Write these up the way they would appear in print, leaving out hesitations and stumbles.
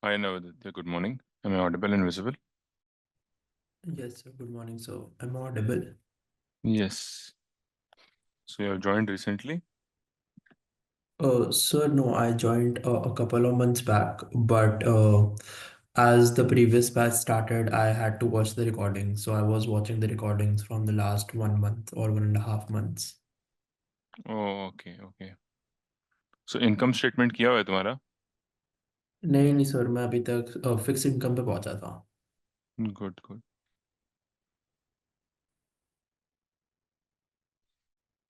Hi, Navaditya. Good morning. Am I audible and visible? Yes, sir. Good morning. So, am I audible? Yes. So you have joined recently? Sir, no, I joined a couple of months back, but as the previous batch started, I had to watch the recording. So, I was watching the recordings from the last 1 month or 1.5 months. Oh, okay. So income statement किया हुआ है तुम्हारा? नहीं नहीं sir, मैं अभी तक fix income पे पहुंचा था. Good.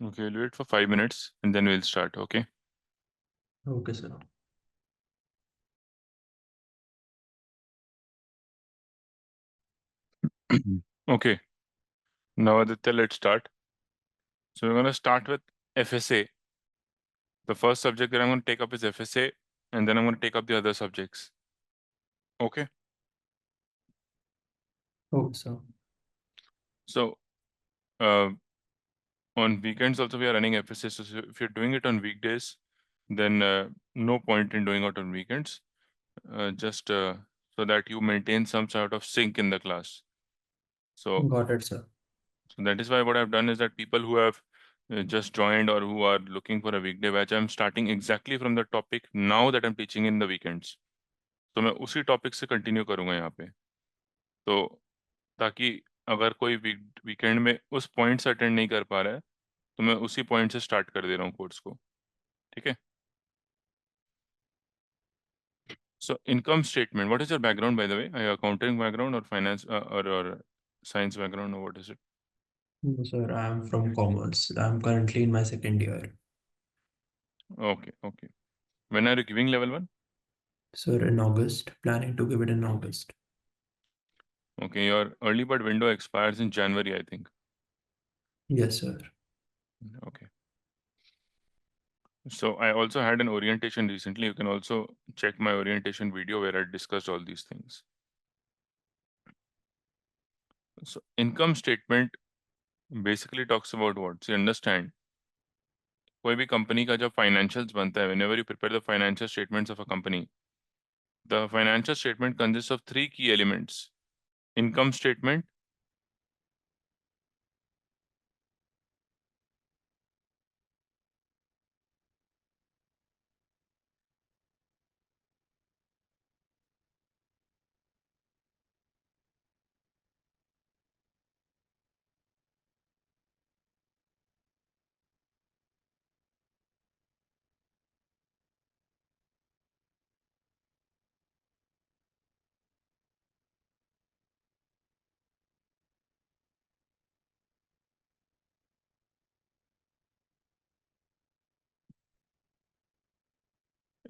Okay, we'll wait for 5 minutes and then we'll start. Okay. Okay sir. Okay. Navaditya, let's start. So we're gonna start with FSA. The first subject that I'm gonna take up is FSA, and then I'm gonna take up the other subjects. Okay. Okay sir. So uh, on weekends also we are running FSA. So if you're doing it on weekdays, then no point in doing it on weekends. Just so that you maintain some sort of sync in the class. So, got it sir. so that is why what I've done is that people who have just joined or who are looking for a weekday batch, I'm starting exactly from the topic now that I'm teaching in the weekends. तो मैं उसी topic से continue करूंगा यहाँ पे, तो ताकि अगर कोई वीकेंड में उस पॉइंट से अटेंड नहीं कर पा रहा है तो मैं उसी पॉइंट से स्टार्ट कर दे रहा हूँ कोर्स को. ठीक है. So income statement. What is your background, by the way? Are you accounting background or finance or science background or what is it? No, sir, I am from commerce. I am currently in my second year. Okay. When are you giving level one? Sir, in August, planning to give it in August. Okay, your early bird window expires in January, I think. Yes, sir. Okay. So I also had an orientation recently. You can also check my orientation video where I discussed all these things. So income statement basically talks about what? So you understand, कोई भी company का जब financials बनता है, whenever you prepare the financial statements of a company, the financial statement consists of three key elements: income statement,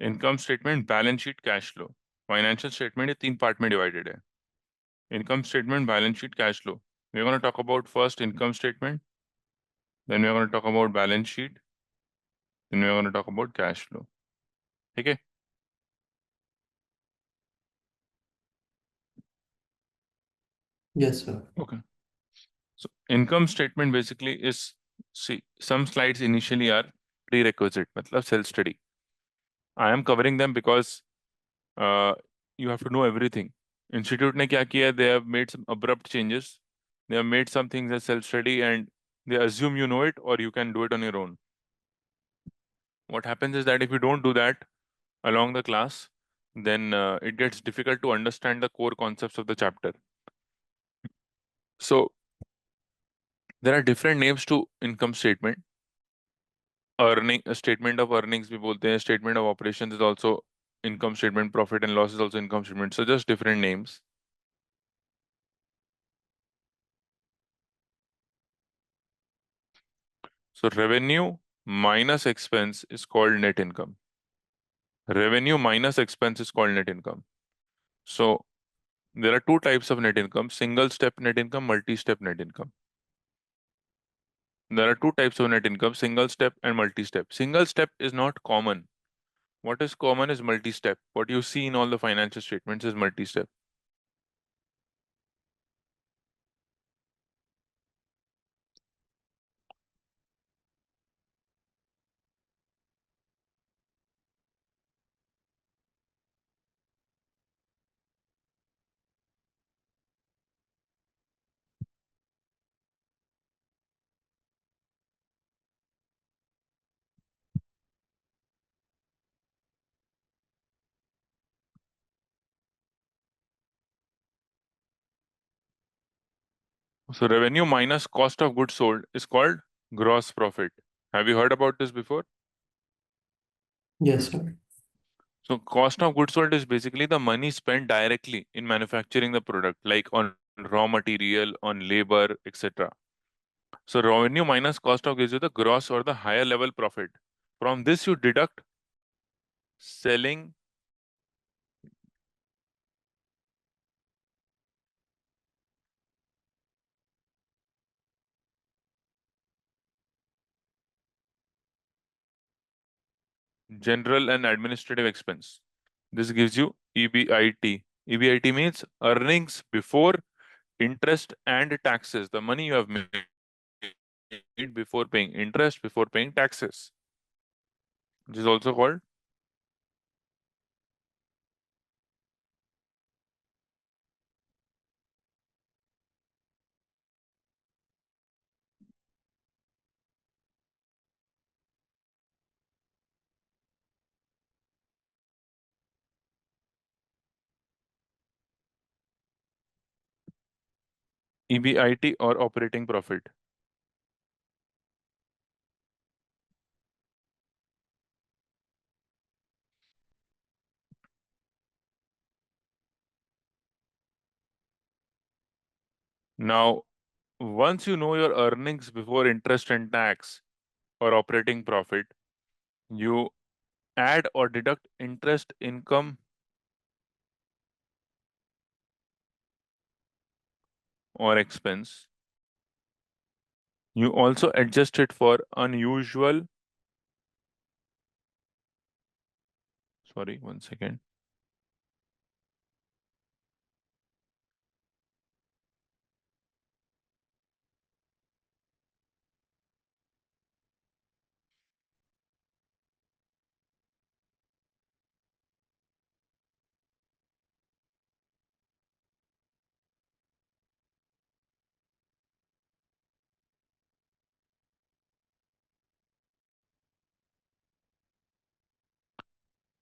income statement, balance sheet, cash flow. Financial statement ये तीन part में divided है: income statement, balance sheet, cash flow. We are gonna talk about first income statement, then we are gonna talk about balance sheet, then we are gonna talk about cash flow. ठीक है. Yes, sir. Okay. So income statement basically is, see, some slides initially are prerequisite, मतलब self study. I am covering them because you have to know everything. Institute ने क्या किया? They have made some abrupt changes. They have made some things as self study and they assume you know it or you can do it on your own. What happens is that if you don't do that along the class, then it gets difficult to understand the core concepts of the chapter. So there are different names to income statement. Earning, statement of earnings भी बोलते हैं, statement of operations is also income statement, profit and loss is also income statement. So just different names. So revenue minus expense is called net income. Revenue minus expense is called net income. So there are two types of net income: single step net income, multi-step net income. There are two types of net income: single step and multi-step. Single step is not common. What is common is multi-step. What you see in all the financial statements is multi-step. So revenue minus cost of goods sold is called gross profit. Have you heard about this before? Yes, sir. So cost of goods sold is basically the money spent directly in manufacturing the product, like on raw material, on labor, etc. So revenue minus cost of gives you the gross or the higher level profit. From this you deduct selling, general and administrative expense. This gives you EBIT. EBIT means earnings before interest and taxes. The money you have made before paying interest, before paying taxes. Which is also called EBIT or operating profit. Now, once you know your earnings before interest and tax or operating profit, you add or deduct interest income or expense. You also adjust it for unusual, sorry, one second.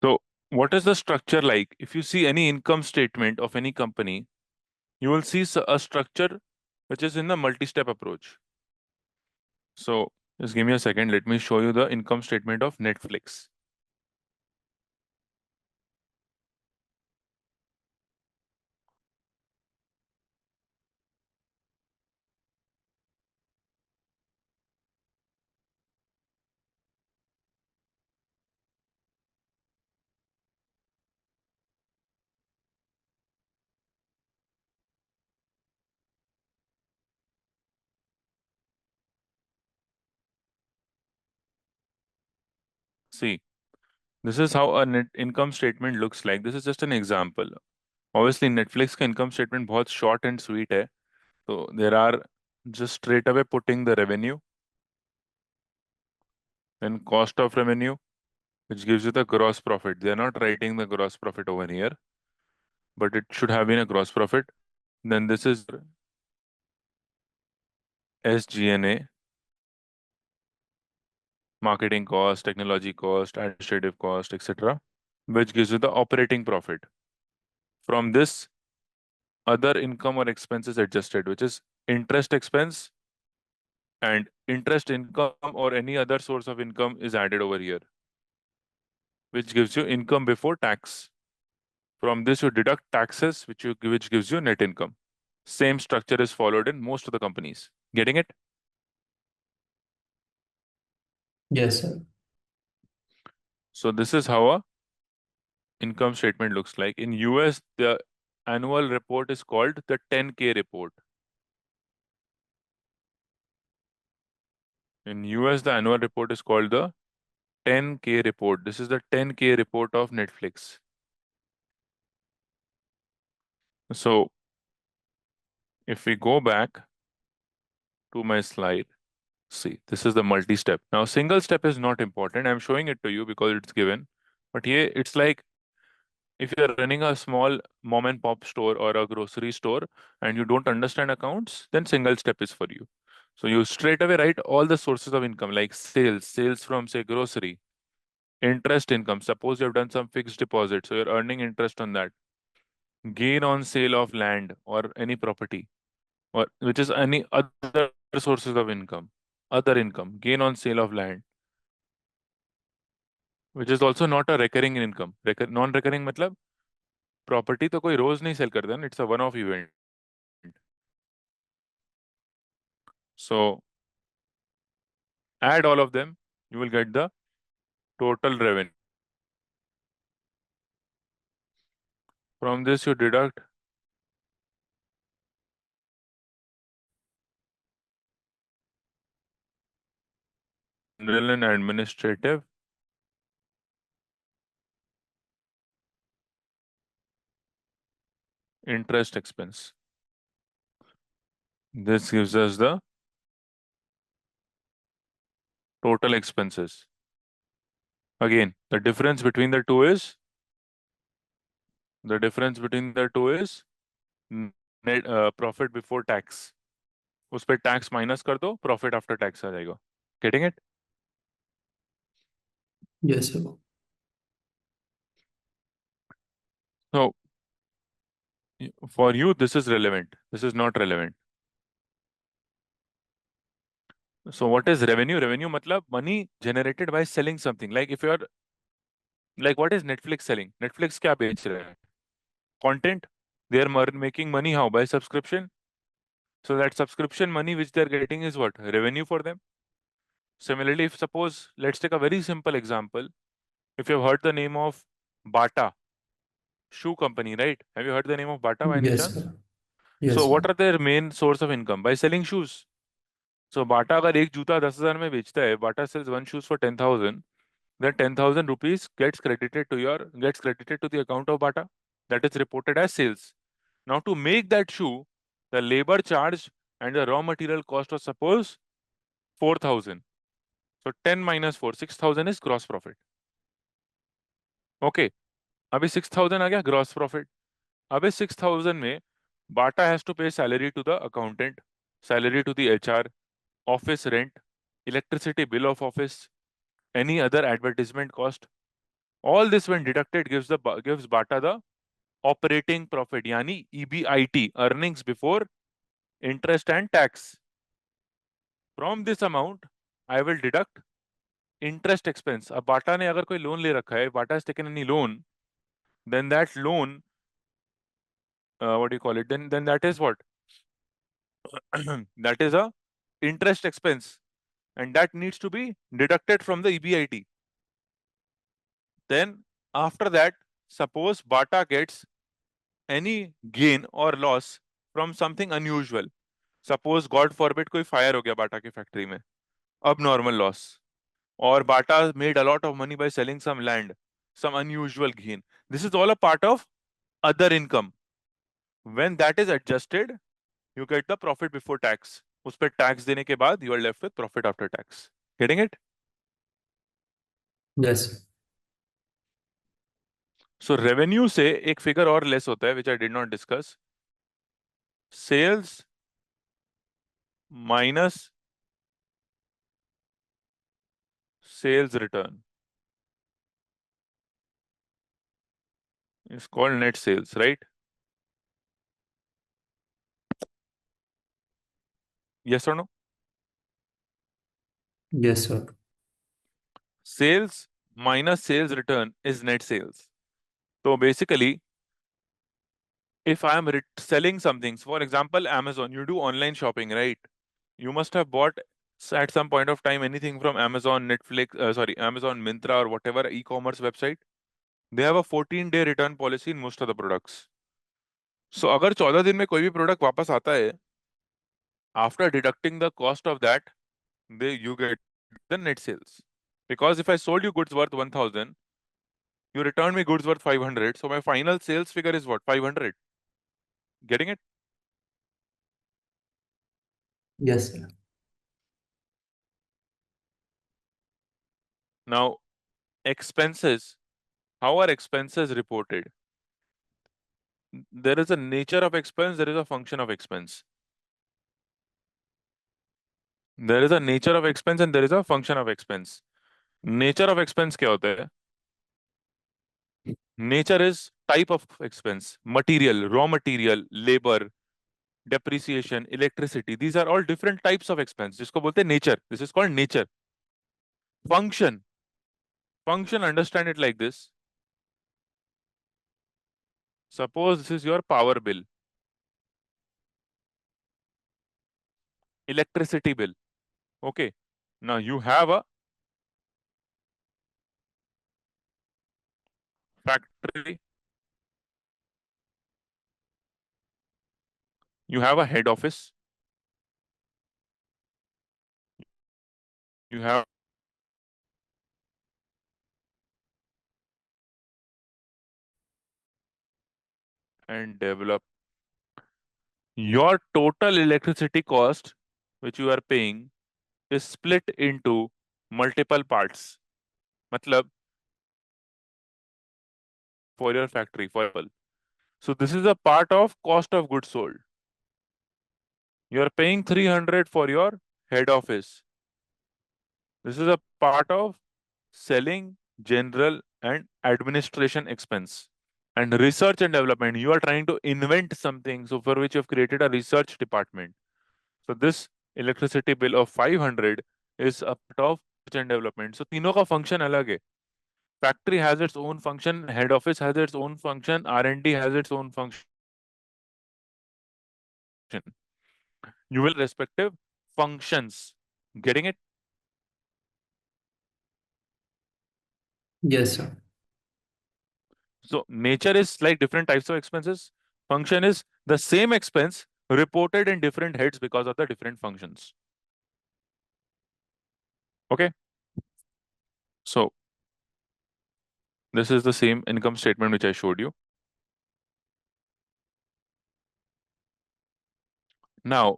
So, what is the structure like? If you see any income statement of any company, you will see a structure which is in the multi-step approach. So, just give me a second. Let me show you the income statement of Netflix. See, this is how a net income statement looks like. This is just an example. Obviously, Netflix का income statement बहुत short and sweet है. So there are just straight away putting the revenue and cost of revenue, which gives you the gross profit. They are not writing the gross profit over here, but it should have been a gross profit. Then this is SG&A, marketing cost, technology cost, administrative cost, etc., which gives you the operating profit. From this, other income or expenses adjusted, which is interest expense and interest income or any other source of income is added over here, which gives you income before tax. From this, you deduct taxes, which gives you net income. Same structure is followed in most of the companies. Getting it? Yes, sir. So this is how a income statement looks like. In US, the annual report is called the 10K report. In US, the annual report is called the 10K report. This is the 10K report of Netflix. So if we go back to my slide, see, this is the multi-step. Now, single step is not important. I'm showing it to you because it's given. But here, it's like if you're running a small mom and pop store or a grocery store and you don't understand accounts, then single step is for you. So you straight away write all the sources of income like sales from say grocery, interest income. Suppose you have done some fixed deposit, so you're earning interest on that. Gain on sale of land or any property, or which is any other sources of income, other income, gain on sale of land, which is also not a recurring income. Non-recurring मतलब property तो कोई रोज नहीं cell करता ना, it's a one of event. So add all of them, you will get the total revenue. From this you deduct general and administrative, interest expense. This gives us the total expenses. Again, the difference between the two is net profit before tax. उस पे tax minus कर दो, profit after tax आ जाएगा. Getting it? Yes, sir. So for you this is relevant, this is not relevant. So what is revenue? Revenue मतलब money generated by selling something. Like if you are like what is Netflix selling? Netflix क्या बेच रहे हैं? Content. They are making money how? By subscription. So that subscription money which they are getting is what? Revenue for them. Similarly, if suppose let's take a very simple example. If you have heard the name of Bata shoe company, right? Have you heard the name of Bata by any Yes, chance? sir. So Yes, what sir. are their main source of income? By selling shoes. So Bata अगर एक जूता 10,000 में बेचता है, Bata sells one shoes for 10,000, then 10,000 rupees gets credited to the account of Bata. That is reported as sales. Now to make that shoe, the labor charge and the raw material cost was suppose 4,000. So 10 minus 4, 6,000 is gross profit. Okay. अभी 6,000 आ गया gross profit. अभी 6,000 में Bata has to pay salary to the accountant, salary to the HR, office rent, electricity bill of office, any other advertisement cost. All this when deducted gives Bata the operating profit, यानी EBIT, earnings before interest and tax. From this amount, I will deduct interest expense. अब Bata ने अगर कोई loan ले रखा है, Bata has taken any loan, then that loan, what do you call it? Then that is what? That is a interest expense, and that needs to be deducted from the EBIT. Then after that, suppose Bata gets any gain or loss from something unusual. Suppose God forbid कोई fire हो गया बाटा की factory में, abnormal loss. Or Bata made a lot of money by selling some land, some unusual gain. This is all a part of other income. When that is adjusted, you get the profit before tax. उस पे tax देने के बाद you are left with profit after tax. Getting it? Yes. So revenue से एक figure और less होता है which I did not discuss. Sales minus sales return is called net sales, right? Yes or no? Yes, sir. Sales minus sales return is net sales. So basically, if I am selling something, for example, Amazon, you do online shopping, right? You must have bought at some point of time anything from Amazon, Amazon Myntra or whatever e-commerce website. They have a 14-day return policy in most of the products. So अगर 14 दिन में कोई भी product वापस आता है, after deducting the cost of that, you get the net sales. Because if I sold you goods worth 1,000, you return me goods worth 500, so my final sales figure is what? 500. Getting it? Yes, sir. Now, expenses. How are expenses reported? There is a nature of expense, there is a function of expense. There is a nature of expense and there is a function of expense. Nature of expense क्या होता है? Nature is type of expense, material, raw material, labor, depreciation, electricity, these are all different types of expense, जिसको बोलते हैं nature. This is called nature. Function. Function, understand it like this. Suppose this is your power bill, electricity bill. Okay. Now you have a factory, you have a head office, you have and develop. Your total electricity cost, which you are paying, is split into multiple parts. मतलब for your factory, for example. So this is a part of cost of goods sold. You are paying 300 for your head office. This is a part of selling, general and administration expense. And research and development, you are trying to invent something, so for which you have created a research department. So this electricity bill of 500 is a part of research and development. So तीनों का function अलग है. Factory has its own function, head office has its own function, R&D has its own function. You will respective functions. Getting it? Yes, sir. So nature is like different types of expenses. Function is the same expense reported in different heads because of the different functions. Okay. So this is the same income statement which I showed you. Now,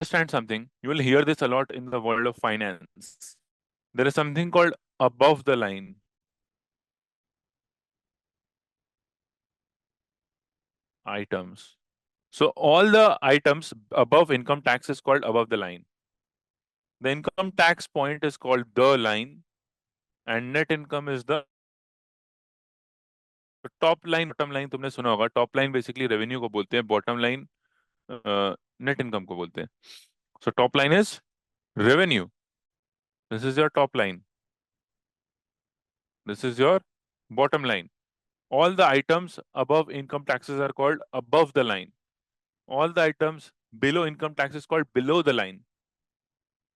understand something. You will hear this a lot in the world of finance. There is something called above the line items. So all the items above income tax is called above the line. The income tax point is called the line, and net income is the top line. Bottom line तुमने सुना होगा. Top line basically revenue को बोलते हैं. Bottom line net income को बोलते हैं. So top line is revenue. This is your top line. This is your bottom line. All the items above income taxes are called above the line. All the items below income tax is called below the line.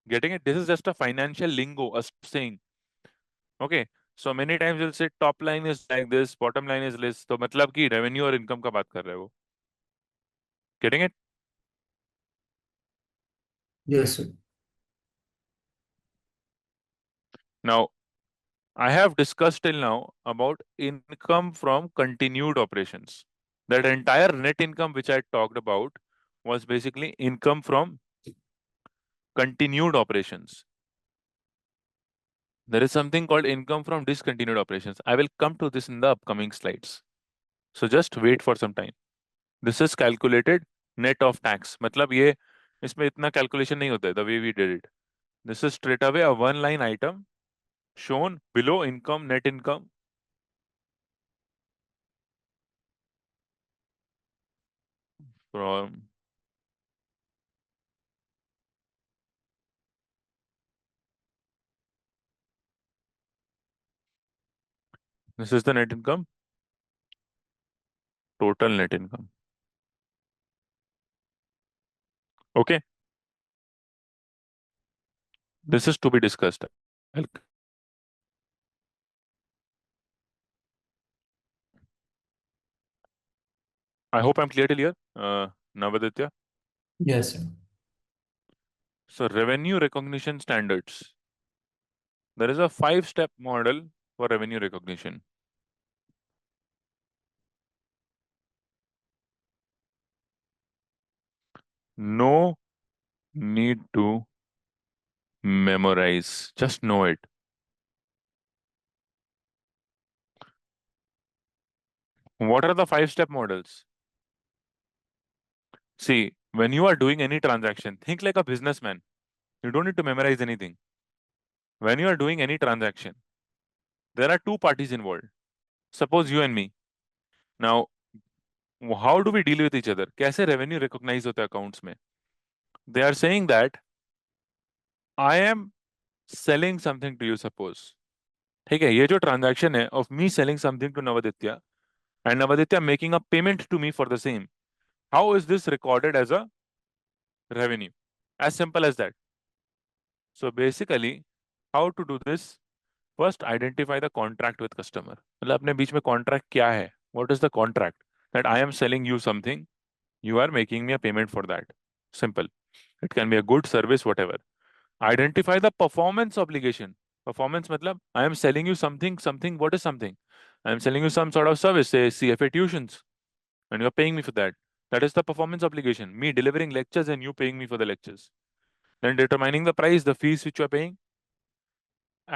Getting it? This is just a financial lingo, a saying. Okay. So many times you'll say top line is like this, bottom line is this. तो मतलब कि revenue और income का बात कर रहे हो. Getting it? Yes, sir. Now, I have discussed till now about income from continued operations. That entire net income which I talked about was basically income from continued operations. There is something called income from discontinued operations. I will come to this in the upcoming slides. So just wait for some time. This is calculated net of tax. मतलब ये इसमें इतना calculation नहीं होता है the way we did it. This is straight away a one line item shown below income, net income. From this is the net income, total net income. Okay, this is to be discussed. I'll- I hope I'm clear till here, Navaditya. Yes, sir. So revenue recognition standards. There is a 5-step model for revenue recognition. No need to memorize, just know it. What are the 5-step models? See, when you are doing any transaction, think like a businessman. You don't need to memorize anything. When you are doing any transaction, there are two parties involved. Suppose you and me. Now, how do we deal with each other, कैसे revenue recognise होता है accounts में? They are saying that I am selling something to you, suppose, ठीक है, ये जो transaction है of me selling something to Navaditya and Navaditya making a payment to me for the same, how is this recorded as a revenue? As simple as that. So basically, how to do this? First, identify the contract with customer. मतलब अपने बीच में contract क्या है? What is the contract? That I am selling you something, you are making me a payment for that. Simple. It can be a good service, whatever. Identify the performance obligation. Performance मतलब I am selling you something, something. What is something? I am selling you some sort of service, say CFA tuitions, and you are paying me for that. That is the performance obligation. Me delivering lectures and you paying me for the lectures. Then determining the price, the fees which you are paying.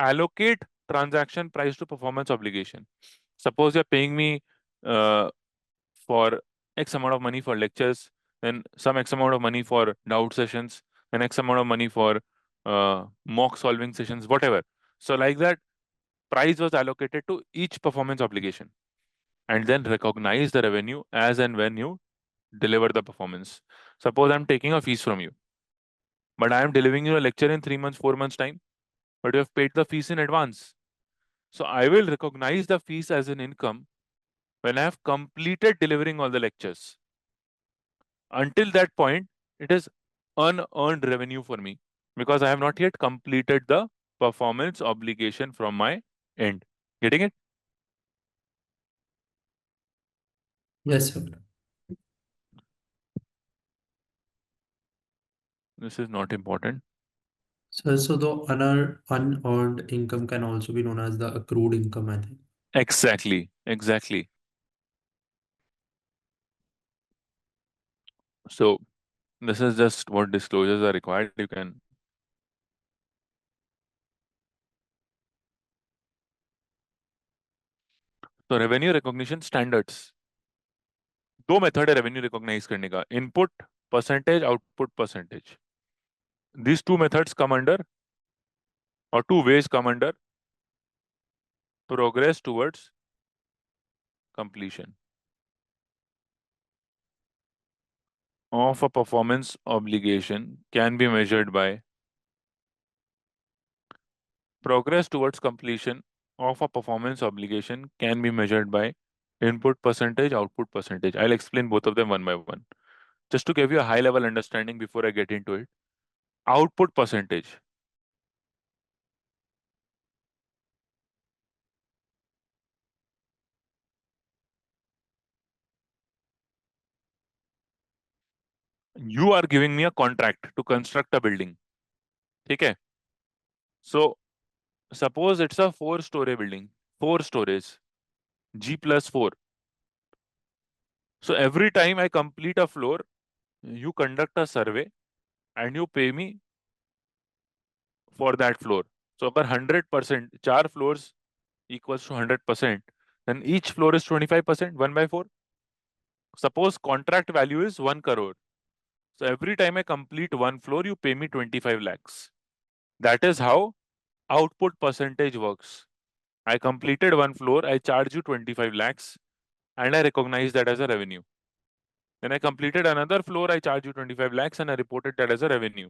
Allocate transaction price to performance obligation. Suppose you're paying me uh, for X amount of money for lectures, then some X amount of money for doubt sessions, then X amount of money for mock solving sessions, whatever. So, like that, price was allocated to each performance obligation and then recognize the revenue as and when you deliver the performance. Suppose I'm taking a fees from you, but I am delivering you a lecture in 3 months, 4 months' time, but you have paid the fees in advance. So I will recognize the fees as an income when I have completed delivering all the lectures. Until that point, it is unearned revenue for me because I have not yet completed the performance obligation from my end. Getting it? Yes, sir. This is not important. So the unearned income can also be known as the accrued income, I think. Exactly. Exactly. So this is just what disclosures are required. You can. So revenue recognition standards. दो method है revenue recognise करने का, input percentage, output percentage. These two methods come under, or two ways come under, progress towards completion of a performance obligation can be measured by progress towards completion of a performance obligation can be measured by input percentage, output percentage. I'll explain both of them one by one. Just to give you a high level understanding before I get into it. Output percentage. You are giving me a contract to construct a building. Okay. So suppose it's a 4-story building, 4 stories, G plus 4. So every time I complete a floor, you conduct a survey and you pay me for that floor. So अगर 100%, 4 floors equals to 100%, then each floor is 25%, 1/4. Suppose contract value is 1 crore. So every time I complete one floor, you pay me 25 lakhs. That is how output percentage works. I completed one floor, I charge you 25 lakhs and I recognize that as a revenue. Then I completed another floor, I charge you 25 lakhs and I reported that as a revenue.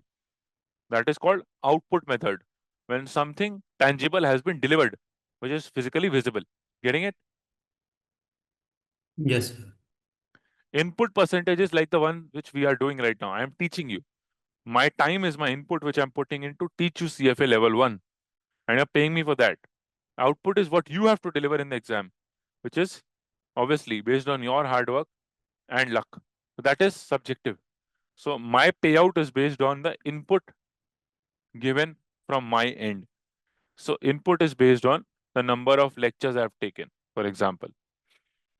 That is called output method. When something tangible has been delivered, which is physically visible. Getting it? Yes, sir. Input percentages like the one which we are doing right now. I am teaching you. My time is my input, which I'm putting in to teach you CFA level 1. And you're paying me for that. Output is what you have to deliver in the exam, which is obviously based on your hard work and luck. So that is subjective. So my payout is based on the input given from my end. So input is based on the number of lectures I've taken, for example.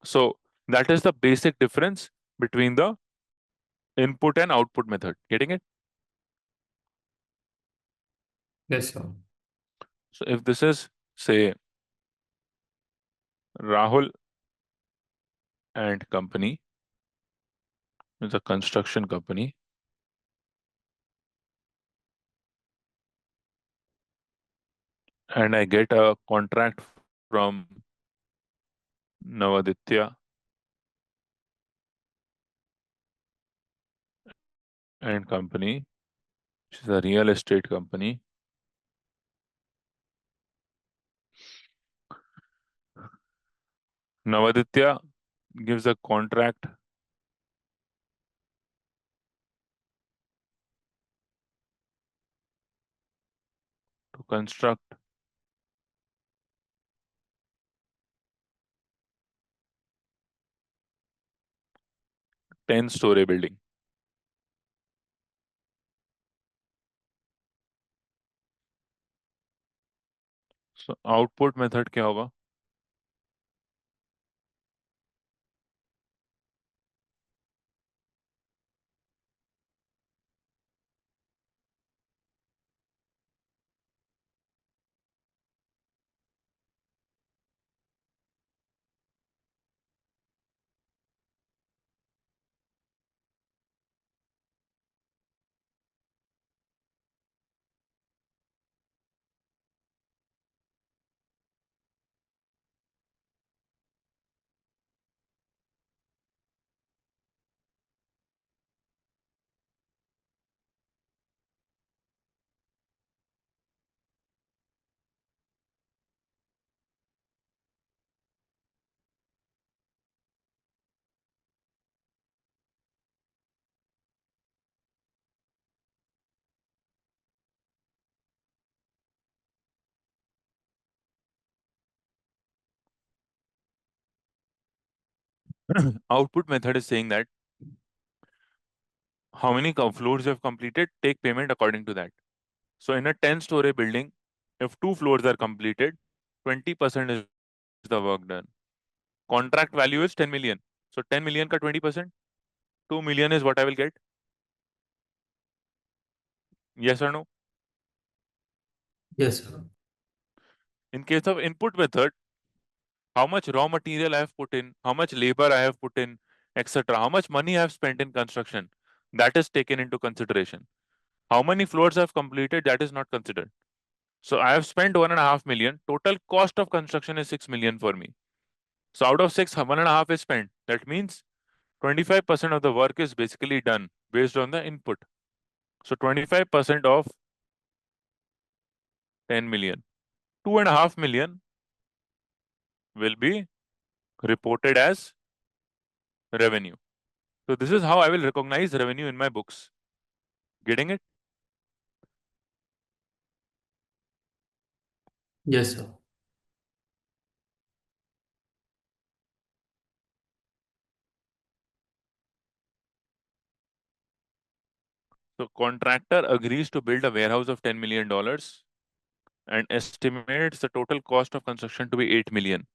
So that is the basic difference between the input and output method. Getting it? Yes, sir. So if this is, say, Rahul and company, it's a construction company, and I get a contract from Navaditya and company, which is a real estate company. Navaditya gives a contract to construct 10-story building. So output method क्या होगा? Output method is saying that how many floors you have completed, take payment according to that. So in a 10-story building, if 2 floors are completed, 20% is the work done. Contract value is 10 million. So 10 million ka 20%, 2 million is what I will get. Yes or no? Yes, sir. In case of input method, how much raw material I have put in, how much labor I have put in, etc. How much money I have spent in construction, that is taken into consideration. How many floors I have completed, that is not considered. So I have spent 1.5 million. Total cost of construction is 6 million for me. So out of 6, 1.5 is spent. That means 25% of the work is basically done based on the input. So 25% of 10 million. 2.5 million will be reported as revenue. So this is how I will recognize revenue in my books. Getting it? Yes, sir. So contractor agrees to build a warehouse of $10 million and estimates the total cost of construction to be 8 million.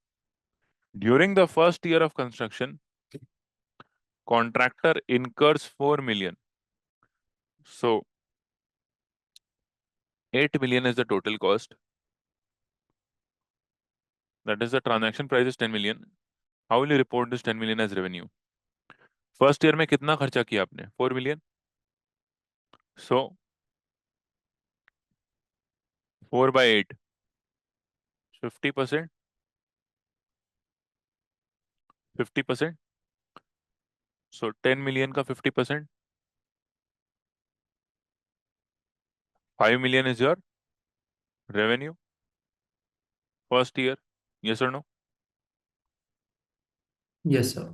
During the first year of construction, contractor incurs 4 million. So 8 million is the total cost. That is the transaction price is 10 million. How will you report this 10 million as revenue? First year में कितना खर्चा किया आपने? 4 million. So 4 by 8, 50%, 50%. So 10 million का 50%, 5 million is your revenue first year. Yes or no? Yes, sir.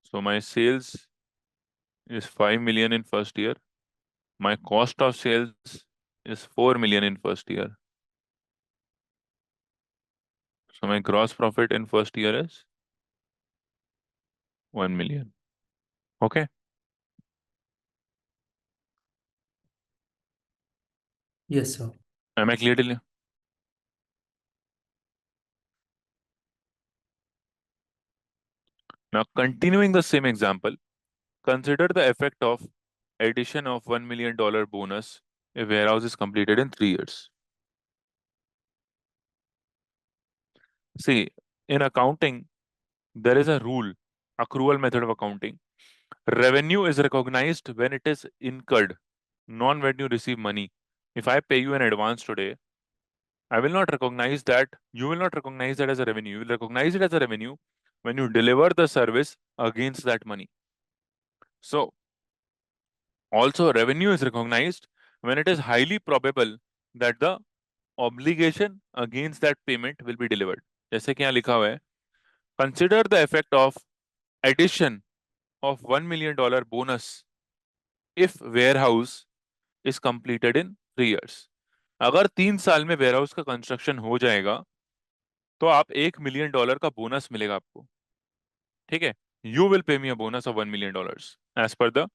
So my sales is 5 million in first year. My cost of sales is 4 million in first year. So my gross profit in first year is 1 million. Okay. Yes, sir. Am I clear till here? Now continuing the same example, consider the effect of addition of $1 million bonus if warehouse is completed in 3 years. See, in accounting, there is a rule, accrual method of accounting. Revenue is recognized when it is incurred, not when you receive money. If I pay you an advance today, I will not recognize that, you will not recognize that as a revenue. You will recognize it as a revenue when you deliver the service against that money. So also revenue is recognized when it is highly probable that the obligation against that payment will be delivered. जैसे कि यहाँ लिखा हुआ है, consider the effect of addition of $1 million bonus if warehouse is completed in 3 years. अगर 3 साल में warehouse का कंस्ट्रक्शन हो जाएगा तो आप $1 million का बोनस मिलेगा आपको. ठीक है, you will pay me a bonus of $1 million as per the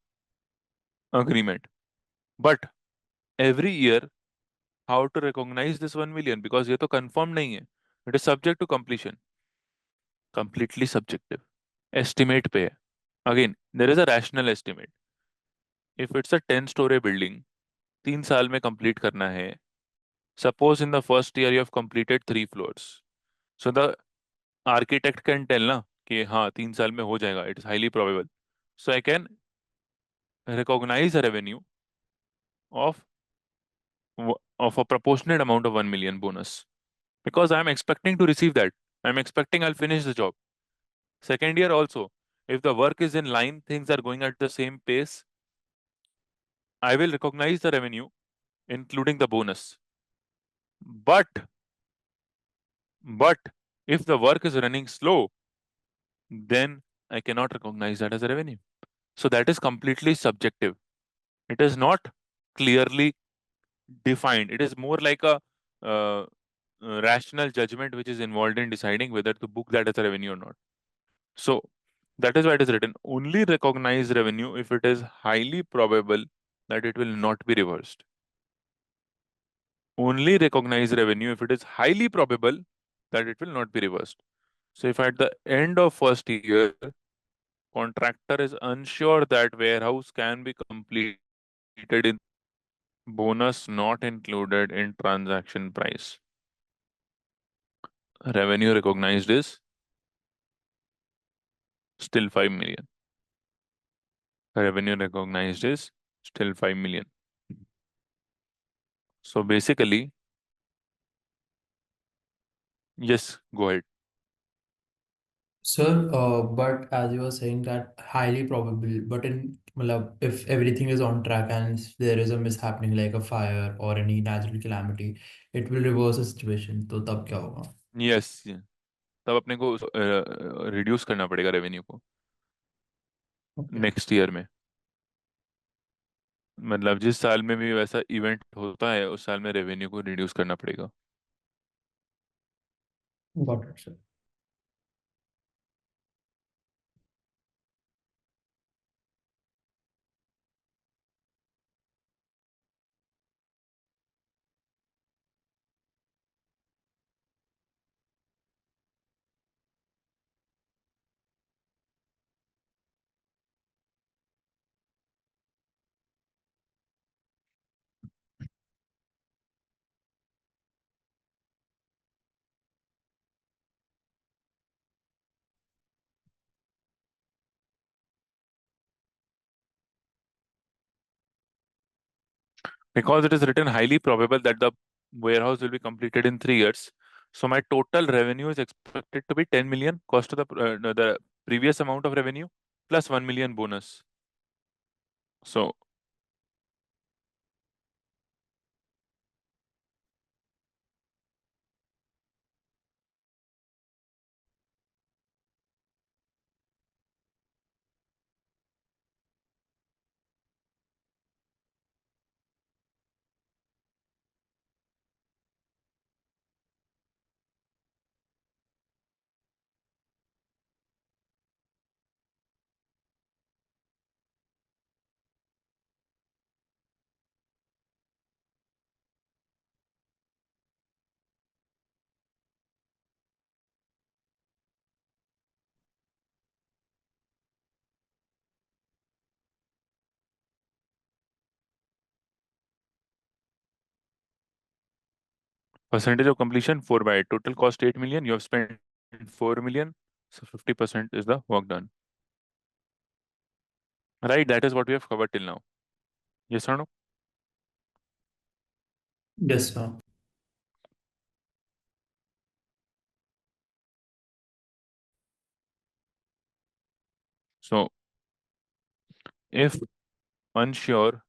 agreement. But every year how to recognize this 1 million, because ये तो कंफर्म नहीं है. It is subject to completion. Completely subjective. Estimate पे है. Again there is a rational estimate. If it's a 10 story building, 3 साल में complete करना है. Suppose in the first year you have completed 3 floors. So the architect can tell ना कि हाँ 3 साल में हो जाएगा, it is highly probable. So I can recognize a revenue of of a proportionate amount of 1 million bonus because I'm expecting to receive that. I'm expecting I'll finish the job. Second year also, if the work is in line, things are going at the same pace, I will recognize the revenue, including the bonus. But but if the work is running slow, then I cannot recognize that as a revenue. So that is completely subjective. It is not clearly defined. It is more like a rational judgment which is involved in deciding whether to book that as a revenue or not. So that is why it is written only recognize revenue if it is highly probable that it will not be reversed. Only recognize revenue if it is highly probable that it will not be reversed. So if at the end of first year, contractor is unsure that warehouse can be completed in bonus not included in transaction price. Revenue recognized is still 5 million. Revenue recognized is still 5 million. So basically, yes, go ahead. Sir, but as you were saying that highly probable, but in matlab, if everything is on track and if there is a mishappening like a fire or any natural calamity, it will reverse the situation. तो तब क्या होगा? Yes, तब अपने को reduce करना पड़ेगा revenue को Okay, नेक्स्ट ईयर में. मतलब जिस साल में भी वैसा इवेंट होता है उस साल में रेवेन्यू को रिड्यूस करना पड़ेगा. got it, sir. Because it is written highly probable that the warehouse will be completed in 3 years. So my total revenue is expected to be 10 million cost to the previous amount of revenue plus 1 million bonus. So percentage of completion 4 by 8. Total cost 8 million. You have spent 4 million. So 50% is the work done. Right, that is what we have covered till now. Yes or no? Yes, sir. So if unsure,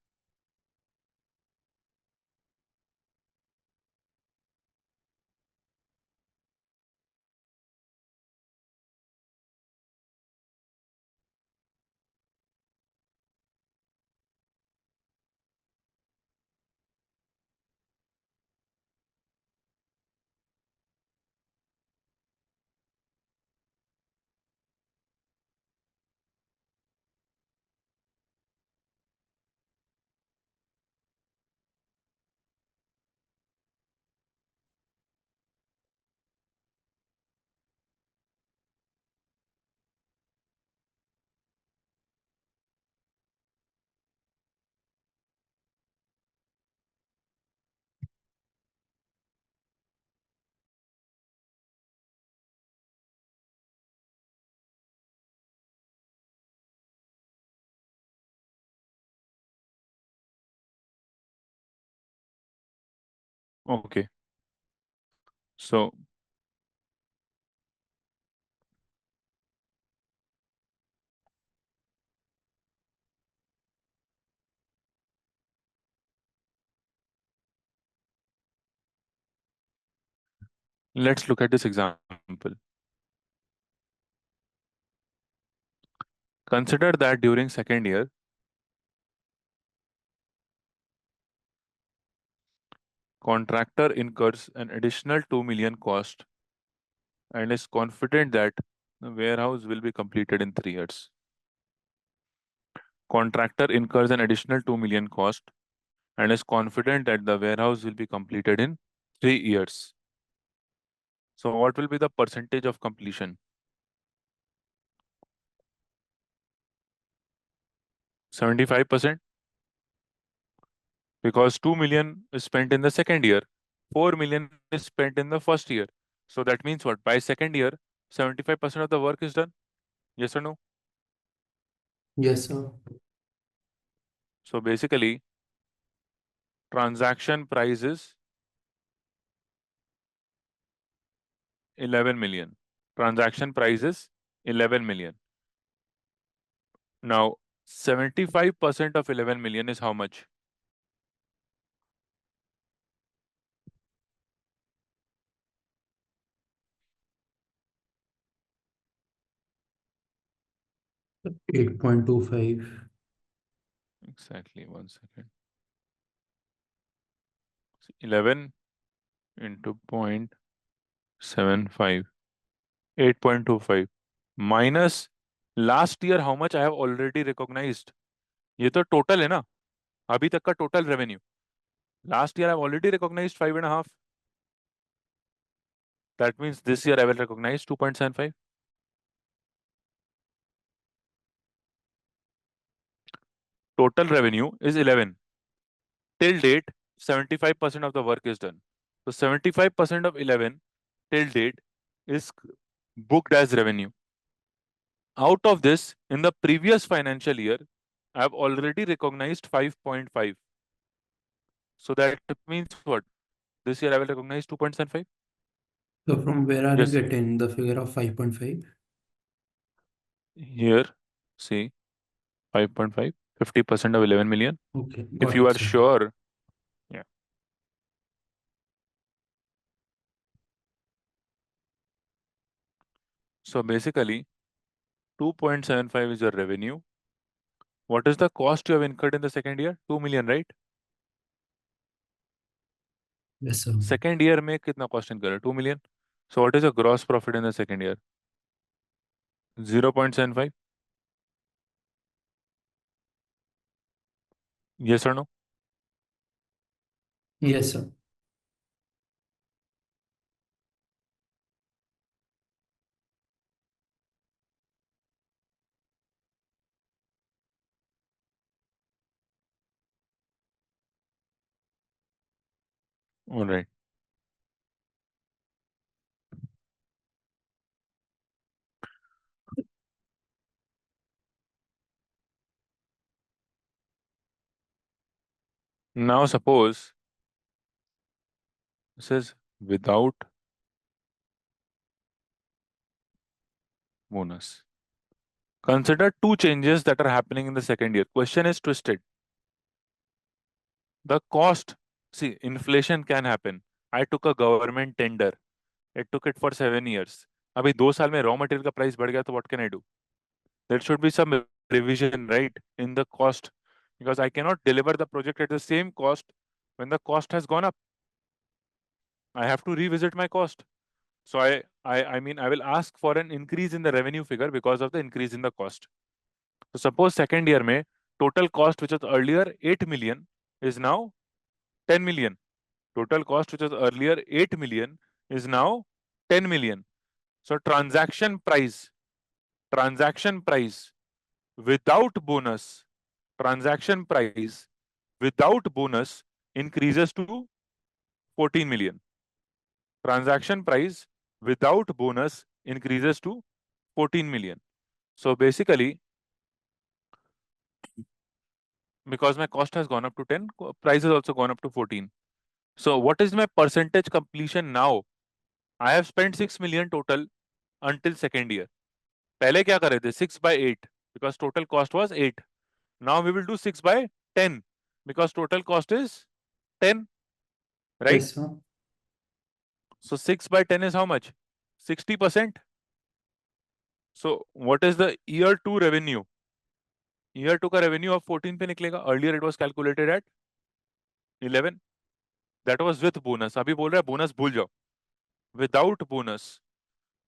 okay. So let's look at this example. Consider that during second year, contractor incurs an additional 2 million cost and is confident that the warehouse will be completed in 3 years. Contractor incurs an additional 2 million cost and is confident that the warehouse will be completed in 3 years. So what will be the percentage of completion? 75%, because 2 million is spent in the second year, 4 million is spent in the first year. So that means what? By second year, 75% of the work is done. Yes or no? Yes, sir. So basically, transaction price is 11 million. Transaction price is 11 million. Now, 75% of 11 million is how much? 8.25. Exactly, 1 second. 11 into 0.75, 8.25 minus last year how much I have already recognized. ये तो total है ना, अभी तक का total revenue. Last year I've already recognized 5.5. That means this year I will recognize 2.75. Total revenue is 11. Till date, 75% of the work is done. So 75% of 11 till date is booked as revenue. Out of this, in the previous financial year, I have already recognized 5.5. So that means what? This year I will recognize 2.75. So from where are you Yes, getting the figure of 5.5? here, see, 5.5, 50% of 11 million. Okay, If got you it, are sir. sure, yeah. So basically, 2.75 is your revenue. What is the cost you have incurred in the second year? 2 million, right? Yes, sir. Second year में कितना cost incurred? 2 million. So what is your gross profit in the second year? 0.75. Yes or no? Yes, sir. All right. Now suppose this is without bonus. Consider two changes that are happening in the second year. Question is twisted. The cost, see, inflation can happen. I took a government tender. It took it for 7 years. अभी 2 साल में raw material का price बढ़ गया तो what can I do? There should be some revision, right, in the cost, because I cannot deliver the project at the same cost when the cost has gone up. I have to revisit my cost. So I mean, I will ask for an increase in the revenue figure because of the increase in the cost. So suppose second year में total cost which was earlier 8 million is now 10 million. Total cost which was earlier 8 million is now 10 million. So transaction price without bonus, transaction price without bonus increases to 14 million. Transaction price without bonus increases to 14 million. So basically, because my cost has gone up to 10, price has also gone up to 14. So what is my percentage completion now? I have spent 6 million total until second year. पहले क्या कर रहे थे? 6 by 8 because total cost was 8. Now we will do 6 by 10 because total cost is 10, right? Yes, sir. So 6 by 10 is how much? 60%. So what is the year 2 revenue? Year 2 का revenue of 14 पे निकलेगा. Earlier it was calculated at 11. That was with bonus. अभी बोल रहा है bonus भूल जाओ. Without bonus,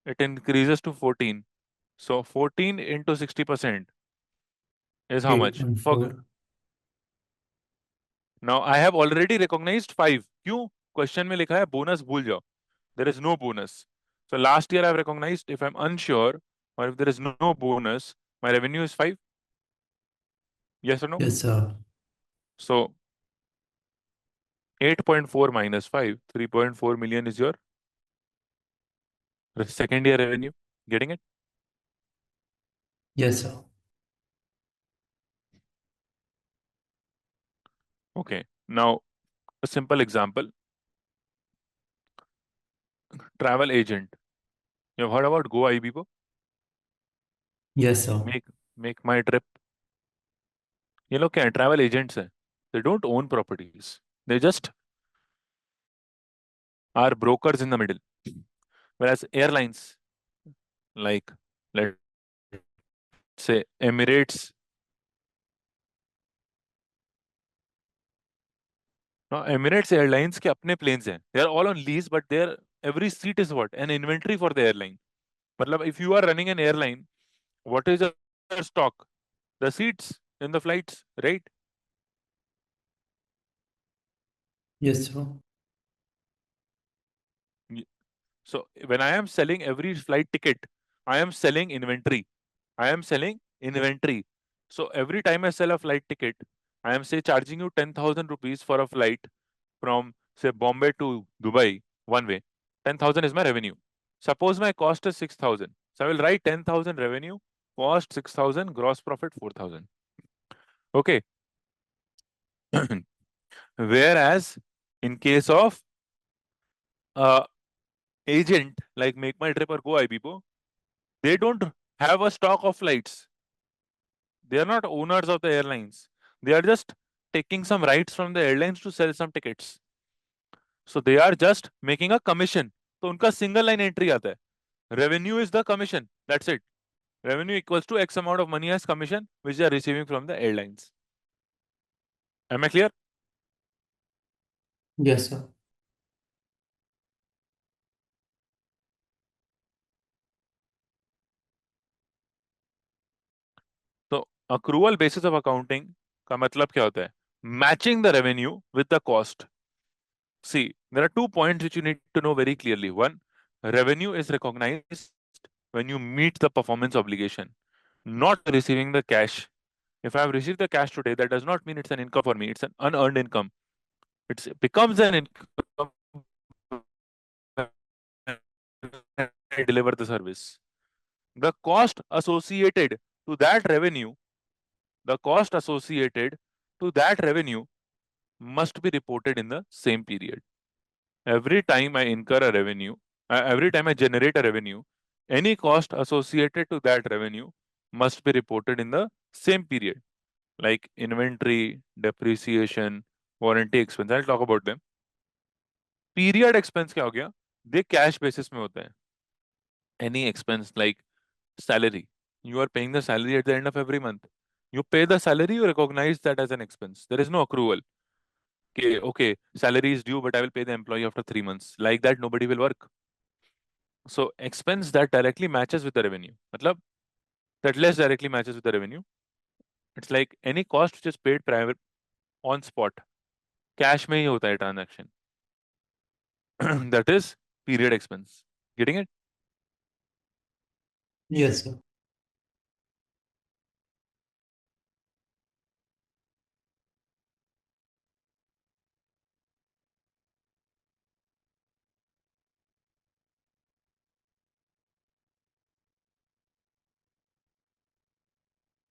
it increases to 14. So 14 into 60% is how much? 8.4. Now I have already recognized 5. क्यों? Question में लिखा है bonus भूल जाओ. There is no bonus. So last year I have recognized, if I'm unsure or if there is no bonus, my revenue is 5. Yes or no? Yes, sir. So 8.4 minus 5, 3.4 million is your second year revenue. Getting it? Yes, sir. Okay. Now a simple example. Travel agent. You have heard about Go IBPO? Yes, sir. Make my trip. ये लोग क्या है? Travel agents हैं. They don't own properties. They just are brokers in the middle. Whereas airlines, like let's say Emirates. Now Emirates Airlines के अपने planes हैं. They are all on lease, but their every seat is what? An inventory for the airline. मतलब if you are running an airline, what is your stock? The seats in the flights, right? Yes, sir. So when I am selling every flight ticket, I am selling inventory. I am selling inventory. So every time I sell a flight ticket, I am say charging you 10,000 rupees for a flight from say Bombay to Dubai one way. 10,000 is my revenue. Suppose my cost is 6,000. So I will write 10,000 revenue, cost 6,000, gross profit 4,000. Okay. Whereas in case of agent like Make My Trip or Go IBPO, they don't have a stock of flights. They are not owners of the airlines. They are just taking some rights from the airlines to sell some tickets. So they are just making a commission. तो उनका single line entry आता है. Revenue is the commission. That's it. Revenue equals to X amount of money as commission which they are receiving from the airlines. Am I clear? Yes, sir. So accrual basis of accounting का मतलब क्या होता है? Matching the revenue with the cost. See, there are 2 points which you need to know very clearly. One, revenue is recognized when you meet the performance obligation, not receiving the cash. If I have received the cash today, that does not mean it's an income for me. It's an unearned income. It becomes an income when I deliver the service. The cost associated to that revenue, the cost associated to that revenue must be reported in the same period. Every time I incur a revenue, every time I generate a revenue, any cost associated to that revenue must be reported in the same period, like inventory, depreciation, warranty expense. I'll talk about them. Period expense क्या हो गया? They cash basis में होते हैं. Any expense like salary, you are paying the salary at the end of every month. You pay the salary, you recognize that as an expense. There is no accrual. Okay, salary is due, but I will pay the employee after 3 months. Like that, nobody will work. So expense that directly matches with the revenue. मतलब that less directly matches with the revenue. It's like any cost which is paid private on spot. Cash में ही होता है transaction. That is period expense. Getting it? Yes, sir.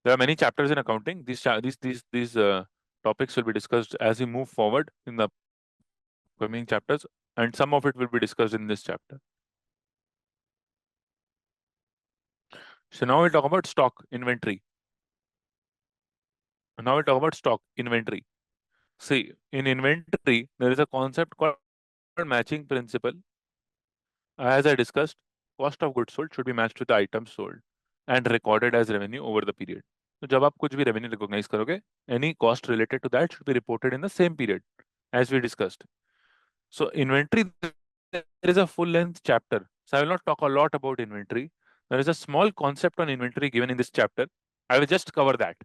There are many chapters in accounting. These topics will be discussed as we move forward in the upcoming chapters, and some of it will be discussed in this chapter. So now we'll talk about stock inventory. Now we'll talk about stock inventory. See, in inventory, there is a concept called matching principle. As I discussed, cost of goods sold should be matched with the items sold and recorded as revenue over the period. तो जब आप कुछ भी revenue recognize करोगे, any cost related to that should be reported in the same period, as we discussed. So inventory, there is a full length chapter. So I will not talk a lot about inventory. There is a small concept on inventory given in this chapter. I will just cover that.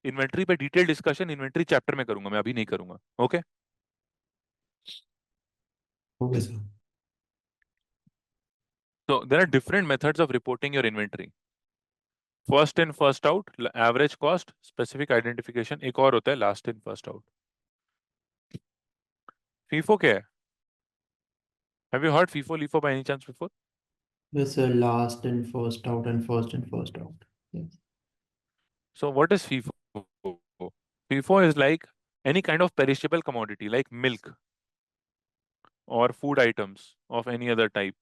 Inventory पे detailed discussion inventory chapter में करूंगा, मैं अभी नहीं करूंगा. Okay? Okay, sir. So there are different methods of reporting your inventory. First in, first out, average cost, specific identification. एक और होता है last in, first out. FIFO क्या है? Have you heard FIFO, LIFO by any chance before? Yes, sir. Last in, first out, and first in, first out. Yes. So what is FIFO? FIFO is like any kind of perishable commodity like milk or food items of any other type.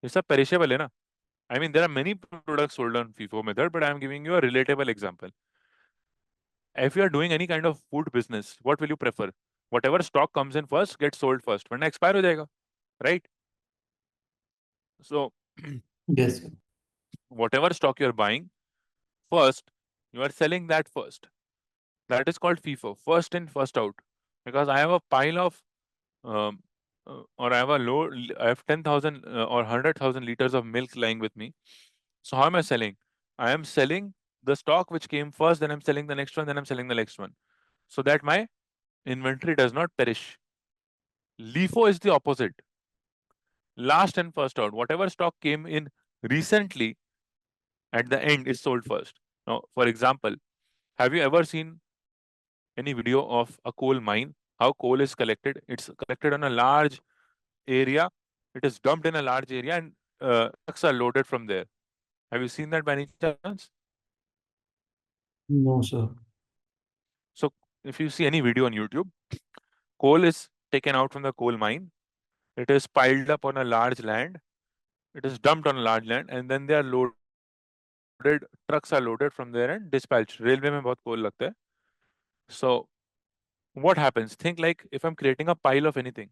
ये सब perishable है ना? I mean, there are many products sold on FIFO method, but I am giving you a relatable example. If you are doing any kind of food business, what will you prefer? Whatever stock comes in first gets sold first. वरना expire हो जाएगा, right? So Yes, sir. whatever stock you're buying first, you are selling that first. That is called FIFO, first in, first out. Because I have a pile of, or I have a load, I have 10,000 or 100,000 liters of milk lying with me. So how am I selling? I am selling the stock which came first, then I'm selling the next one, then I'm selling the next one. So that my inventory does not perish. LIFO is the opposite. Last and first out. Whatever stock came in recently at the end is sold first. Now, for example, have you ever seen any video of a coal mine? How coal is collected? It's collected on a large area. It is dumped in a large area and trucks are loaded from there. Have you seen that by any chance? No, sir. So if you see any video on YouTube, coal is taken out from the coal mine. It is piled up on a large land. It is dumped on a large land and then they are loaded. Trucks are loaded from there and dispatched. Railway में बहुत coal लगता है. So what happens? Think like if I'm creating a pile of anything.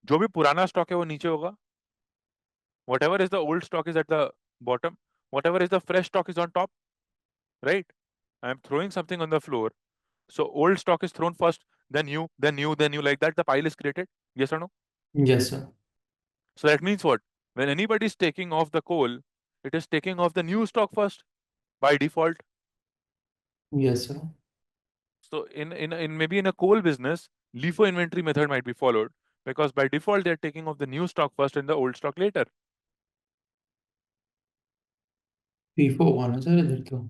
जो भी पुराना stock है वो नीचे होगा. Whatever is the old stock is at the bottom. Whatever is the fresh stock is on top. Right? I'm throwing something on the floor. So old stock is thrown first, then new, then new, then new. Like that, the pile is created. Yes or no? Yes, sir. So that means what? When anybody is taking off the coal, it is taking off the new stock first by default. Yes, sir. So in maybe in a coal business, LIFO inventory method might be followed because by default they're taking off the new stock first and the old stock later. FIFO हुआ ना sir इधर तो.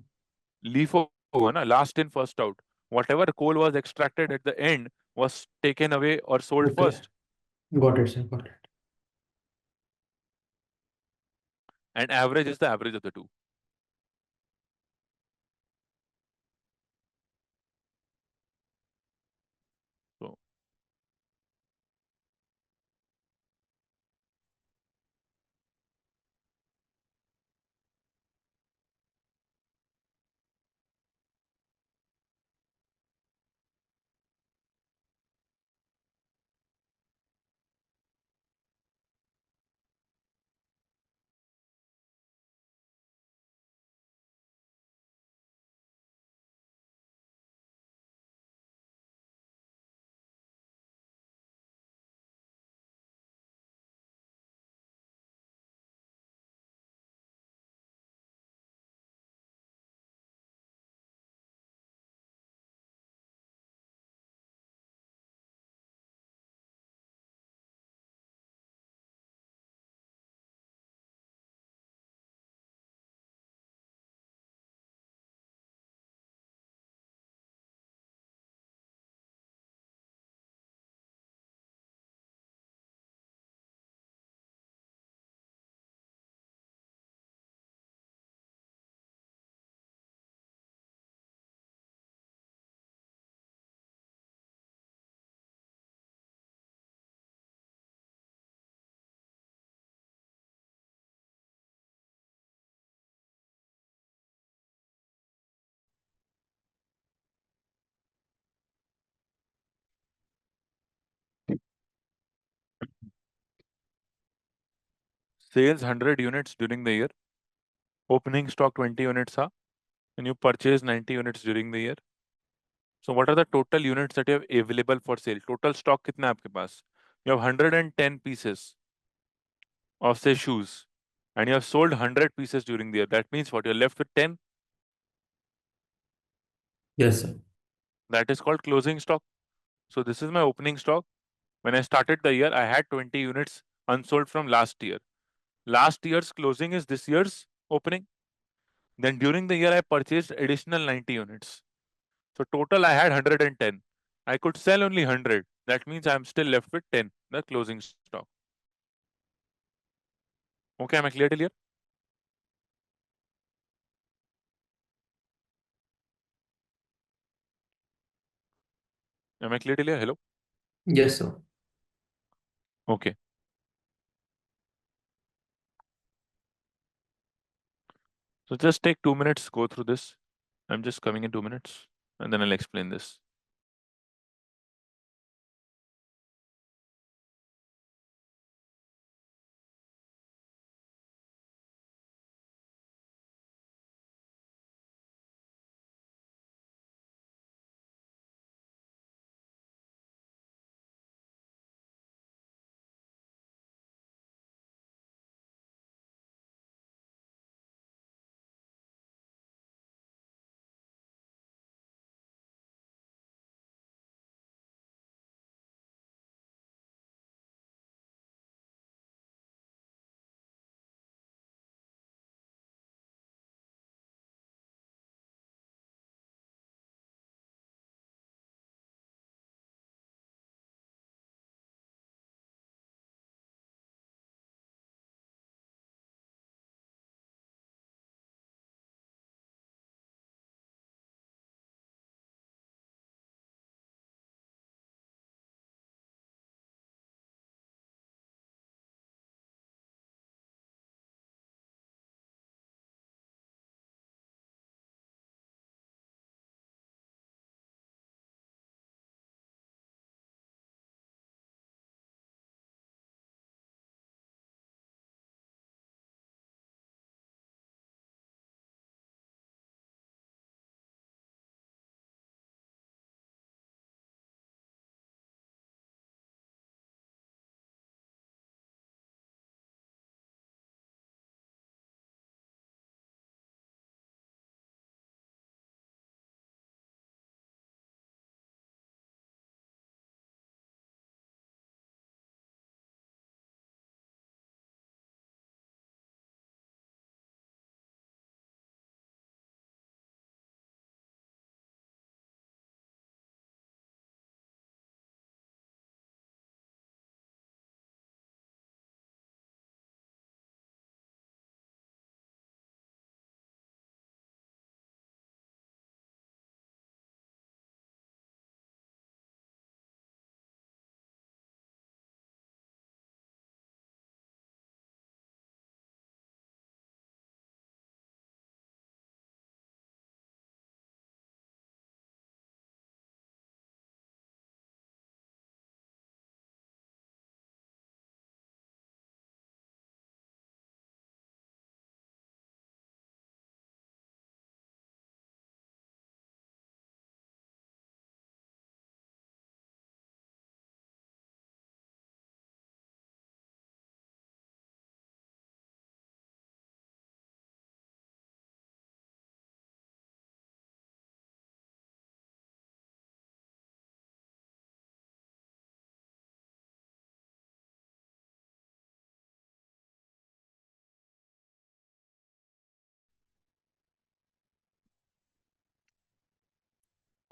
LIFO हुआ ना, last in first out. Whatever coal was extracted at the end was taken away or sold Okay. first, Got it, sir. Got it. and average is the average of the two. So Sales 100 units during the year. Opening stock 20 units are, and you purchase 90 units during the year. So what are the total units that you have available for sale? Total stock कितना है आपके पास? You have 110 pieces of say shoes, and you have sold 100 pieces during the year. That means what? You're left with 10. Yes, sir. That is called closing stock. So this is my opening stock. When I started the year, I had 20 units unsold from last year. Last year's closing is this year's opening. Then during the year, I purchased additional 90 units. So total, I had 110. I could sell only 100. That means I'm still left with 10, the closing stock. Okay, am I clear till here? Am I clear till here? Hello? Yes, sir. Okay. So just take 2 minutes, go through this. I'm just coming in 2 minutes, and then I'll explain this.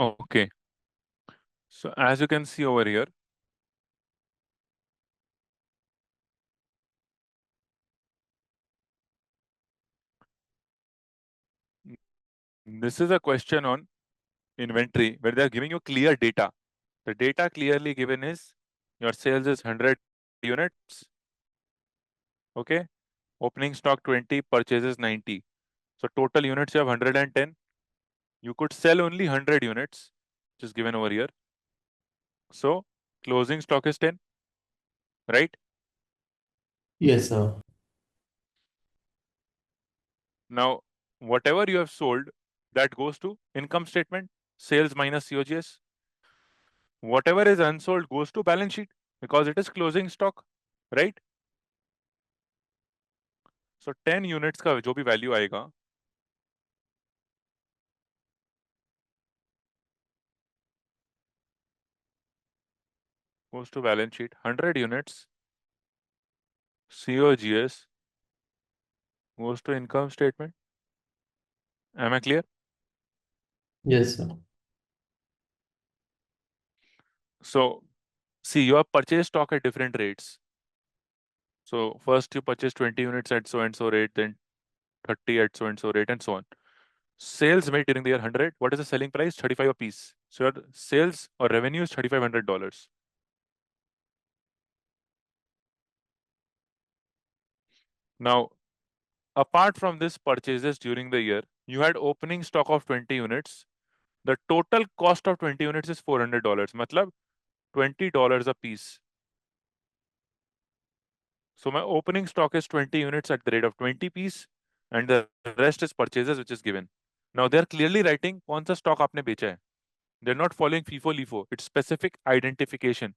Okay. So as you can see over here, this is a question on inventory where they are giving you clear data. The data clearly given is your sales is 100 units. Okay. Opening stock 20, purchases 90. So total units you have 110. You could sell only 100 units, which is given over here. So closing stock is 10, right? Yes, sir. Now, whatever you have sold, that goes to income statement, sales minus COGS. Whatever is unsold goes to balance sheet because it is closing stock, right? So 10 units का जो भी value आएगा goes to balance sheet. 100 units COGS goes to income statement. Am I clear? Yes, sir. So see, you have purchased stock at different rates. So first you purchase 20 units at so and so rate, then 30 at so and so rate, and so on. Sales made during the year 100. What is the selling price? 35 a piece. So your sales or revenue is $3,500. Now, apart from this purchases during the year, you had opening stock of 20 units. The total cost of 20 units is $400. मतलब $20 a piece. So my opening stock is 20 units at the rate of 20 piece, and the rest is purchases which is given. Now they are clearly writing कौन सा stock आपने बेचा है. They're not following FIFO LIFO. It's specific identification.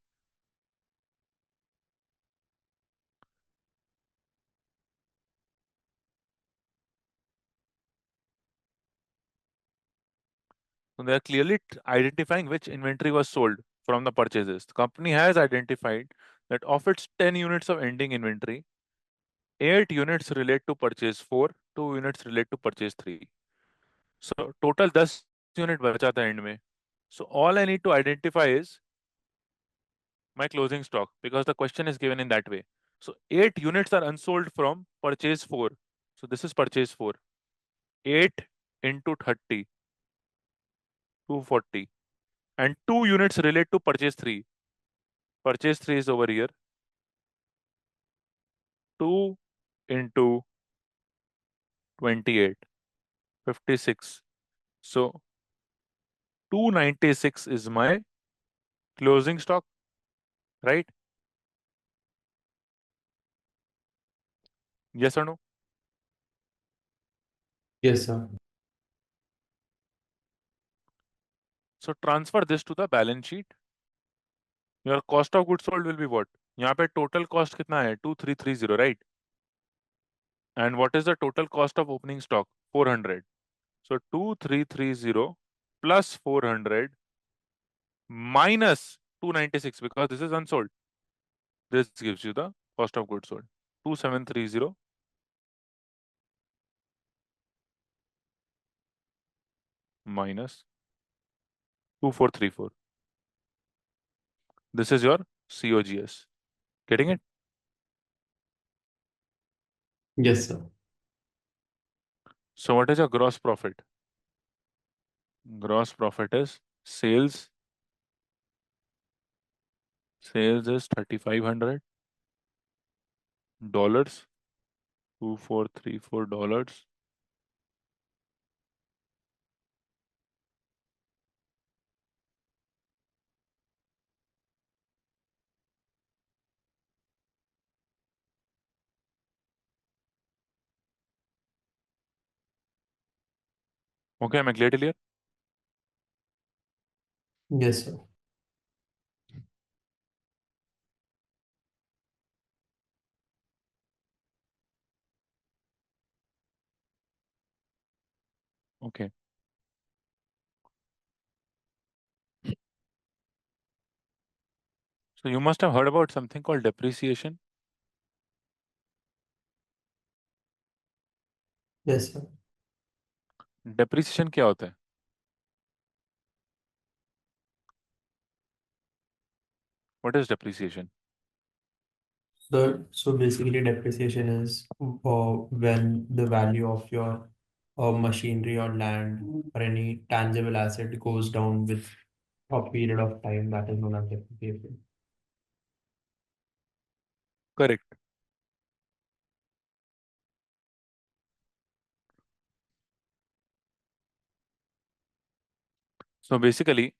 So they are clearly identifying which inventory was sold from the purchases. The company has identified that of its 10 units of ending inventory, 8 units relate to purchase 4, 2 units relate to purchase 3. So total 10 unit बचा था end में. So all I need to identify is my closing stock because the question is given in that way. So 8 units are unsold from purchase 4. So this is purchase 4. 8 into 30, 240. And 2 units relate to purchase 3. Purchase 3 is over here. 2 into 28, 56. So 296 is my closing stock, right? Yes or no? Yes, sir. So transfer this to the balance sheet. Your cost of goods sold will be what? यहाँ पे total cost कितना है? 2330, right? And what is the total cost of opening stock? 400. So 2330 plus 400 minus 296 because this is unsold. This gives you the cost of goods sold. 2730 minus 2434. This is your COGS. Getting it? Yes, sir. So what is your gross profit? Gross profit is sales. Sales is $3,500. $2434. Okay, am I clear till here? Yes, sir. Okay. So you must have heard about something called depreciation. Yes, sir. Depreciation क्या होता है? What is depreciation? So basically, depreciation is when the value of your machinery or land or any tangible asset goes down with a period of time, that is known as depreciation. Correct. So basically,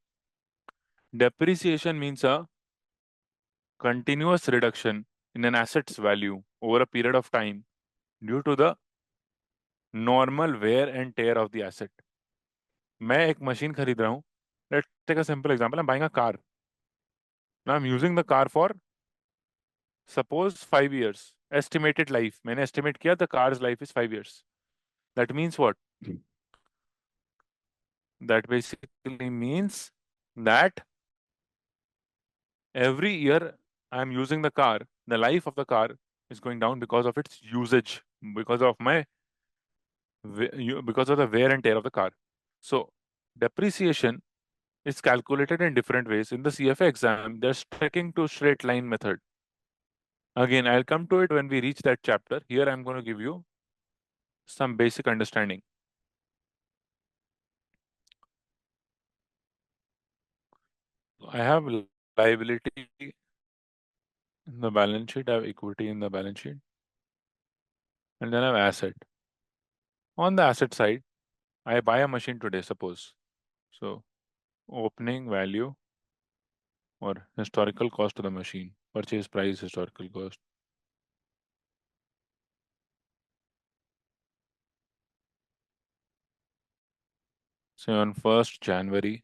depreciation means a continuous reduction in an asset's value over a period of time due to the normal wear and tear of the asset. मैं एक machine खरीद रहा हूँ, let's take a simple example, I am buying a car, now I am using the car for suppose 5 years, estimated life मैंने estimate किया the car's life is 5 years। That means what? That basically means that every year I'm using the car, the life of the car is going down because of its usage, because of my because of the wear and tear of the car. So depreciation is calculated in different ways. In the CFA exam, they're sticking to straight line method. Again, I'll come to it when we reach that chapter. Here I'm going to give you some basic understanding. I have liability in the balance sheet, I have equity in the balance sheet, and then I have asset. On the asset side, I buy a machine today, suppose. So opening value or historical cost of the machine, purchase price, historical cost. Say on 1st January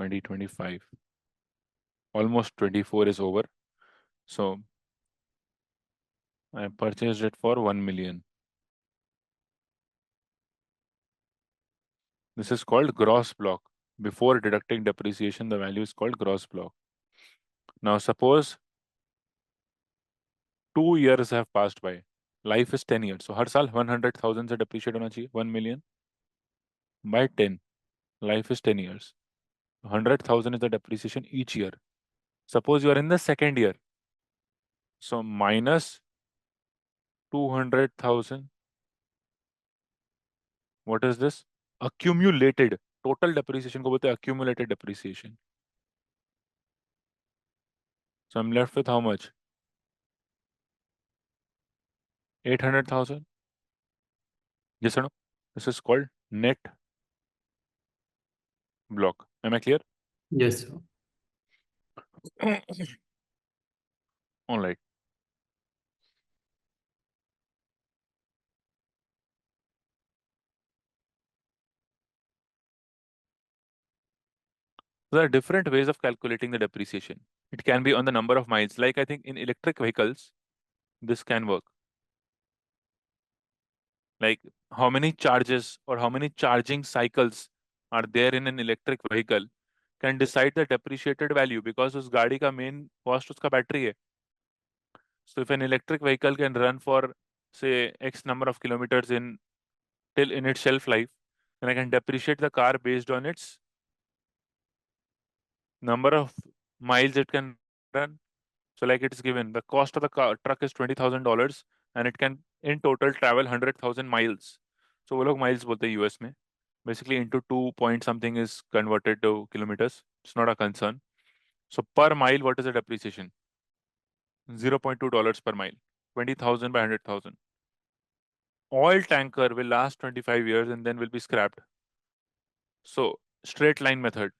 2025, almost 24 is over. So I purchased it for 1 million. This is called gross block. Before deducting depreciation, the value is called gross block. Now suppose 2 years have passed by. Life is 10 years. So हर साल 100,000 से depreciate होना चाहिए, 1 million by 10. Life is 10 years. 100,000 is the depreciation each year. Suppose you are in the second year. So minus 200,000. What is this? Accumulated. Total depreciation को बोलते हैं accumulated depreciation. So I'm left with how much? 800,000. Yes or no? This is called net block. Am I clear? Yes, sir. All right. There are different ways of calculating the depreciation. It can be on the number of miles. Like I think in electric vehicles, this can work. Like how many charges or how many charging cycles are there in an electric vehicle can decide the depreciated value because उस गाड़ी का main cost उसका battery है. So if an electric vehicle can run for say X number of kilometers in till in its shelf life, then I can depreciate the car based on its number of miles it can run. So like it's given, the cost of the truck is $20,000 and it can in total travel 100,000 miles. So वो लोग miles बोलते हैं US में. Basically into 2 point something is converted to kilometers. It's not a concern. So per mile, what is the depreciation? $0.2 per mile. 20,000 by 100,000. Oil tanker will last 25 years and then will be scrapped. So straight line method.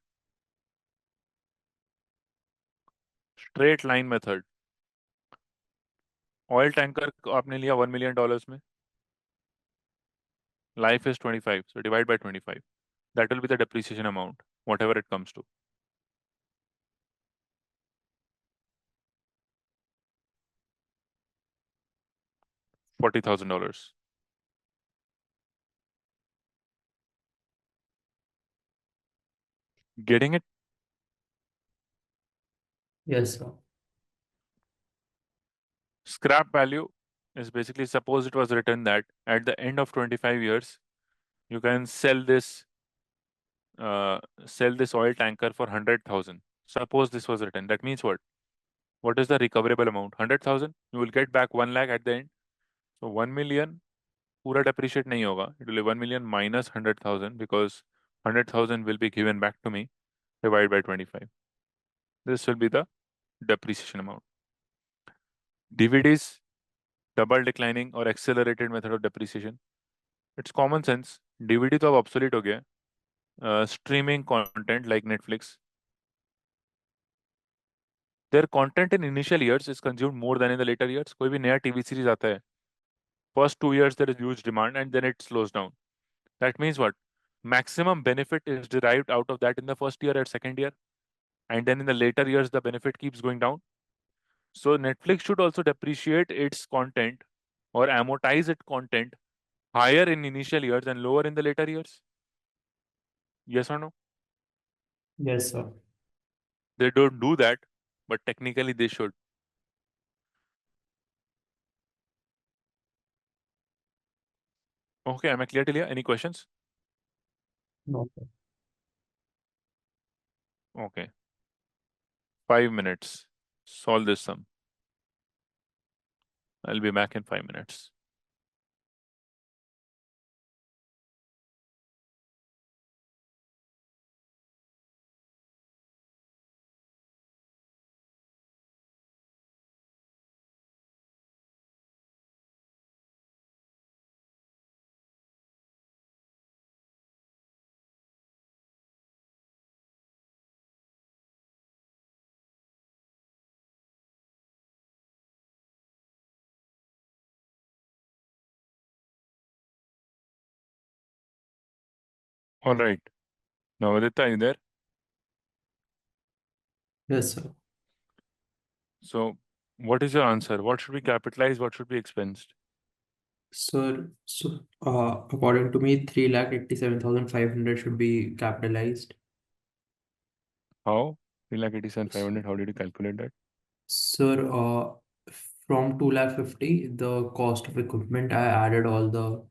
Straight line method. Oil tanker आपने लिया $1 million में. Life is 25. So divide by 25. That will be the depreciation amount, whatever it comes to. $40,000. Getting it? Yes, sir. Scrap value is basically, suppose it was written that at the end of 25 years, you can sell this oil tanker for 100,000. Suppose this was written. That means what? What is the recoverable amount? 100,000. You will get back 1 lakh at the end. So 1 million पूरा depreciate नहीं होगा. It will be 1 million minus 100,000 because 100,000 will be given back to me. Divided by 25. This will be the depreciation amount. DVDs, double declining or accelerated method of depreciation. It's common sense. DVD तो अब obsolete हो गया. Streaming content like Netflix. Their content in initial years is consumed more than in the later years. कोई भी नया TV series आता है First 2 years there is huge demand and then it slows down. That means what? Maximum benefit is derived out of that in the first year or second year, and then in the later years the benefit keeps going down. So Netflix should also depreciate its content or amortize its content higher in initial years and lower in the later years. Yes or no? Yes, sir. They don't do that, but technically they should. Okay, am I clear till here? Any questions? No, sir. Okay, 5 minutes. Solve this sum. I'll be back in 5 minutes. All right. Now, Aditya, are you there? Yes, sir. So, what is your answer? What should be capitalized? What should be expensed? Sir, according to me, 3,87,500 should be capitalized. How? 3,87,500. How did you calculate that? Sir, from 2,50,000, the cost of equipment, I added all the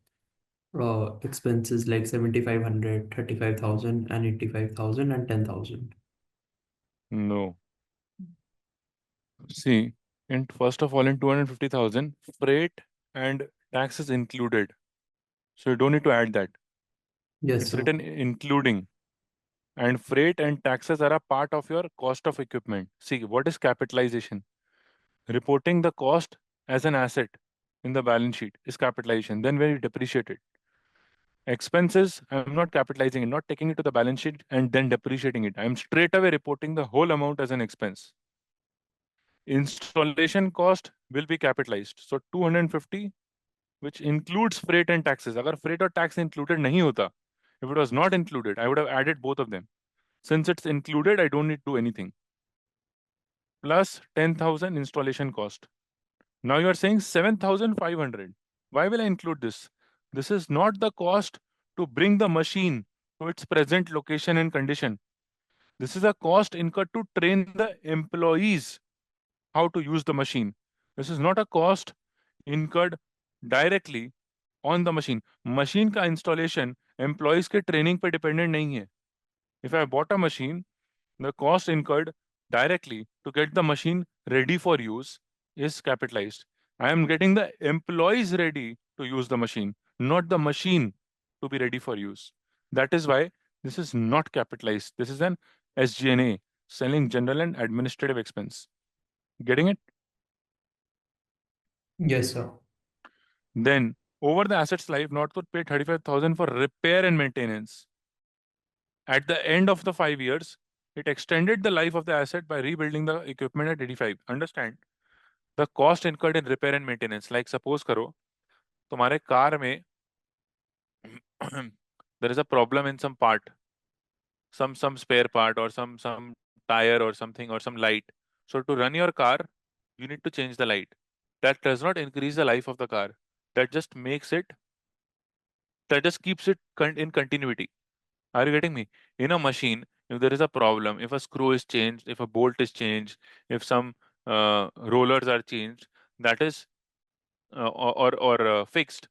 expenses like 7,500, 35,000, and 85,000 and 10,000. No. See, in first of all, in 250,000, freight and taxes included. So you don't need to add that. Yes, It's sir. written including. And freight and taxes are a part of your cost of equipment. See, what is capitalization? Reporting the cost as an asset in the balance sheet is capitalization. Then when you depreciate it. Expenses, I'm not capitalizing it, not taking it to the balance sheet and then depreciating it. I'm straight away reporting the whole amount as an expense. Installation cost will be capitalized. So 250, which includes freight and taxes. अगर freight or tax included नहीं होता, if it was not included, I would have added both of them. Since it's included, I don't need to do anything. Plus 10,000 installation cost. Now you are saying 7,500. Why will I include this? This is not the cost to bring the machine to its present location and condition. This is a cost incurred to train the employees how to use the machine. This is not a cost incurred directly on the machine. Machine का installation employees के training पे dependent नहीं है. If I bought a machine, the cost incurred directly to get the machine ready for use is capitalized. I am getting the employees ready to use the machine, not the machine to be ready for use. That is why this is not capitalized. This is an SG&A, selling general and administrative expense. Getting it? Yes, sir. Then, over the asset's life, North could pay 35,000 for repair and maintenance. At the end of the 5 years, it extended the life of the asset by rebuilding the equipment at 85. Understand? The cost incurred in repair and maintenance. Like suppose करो तुम्हारे car में there is a problem in some part, some spare part or some tire or something or some light. So to run your car, you need to change the light. That does not increase the life of the car. That just makes it, that just keeps it in continuity. Are you getting me? In a machine, if there is a problem, if a screw is changed, if a bolt is changed, if some rollers are changed, that is or fixed,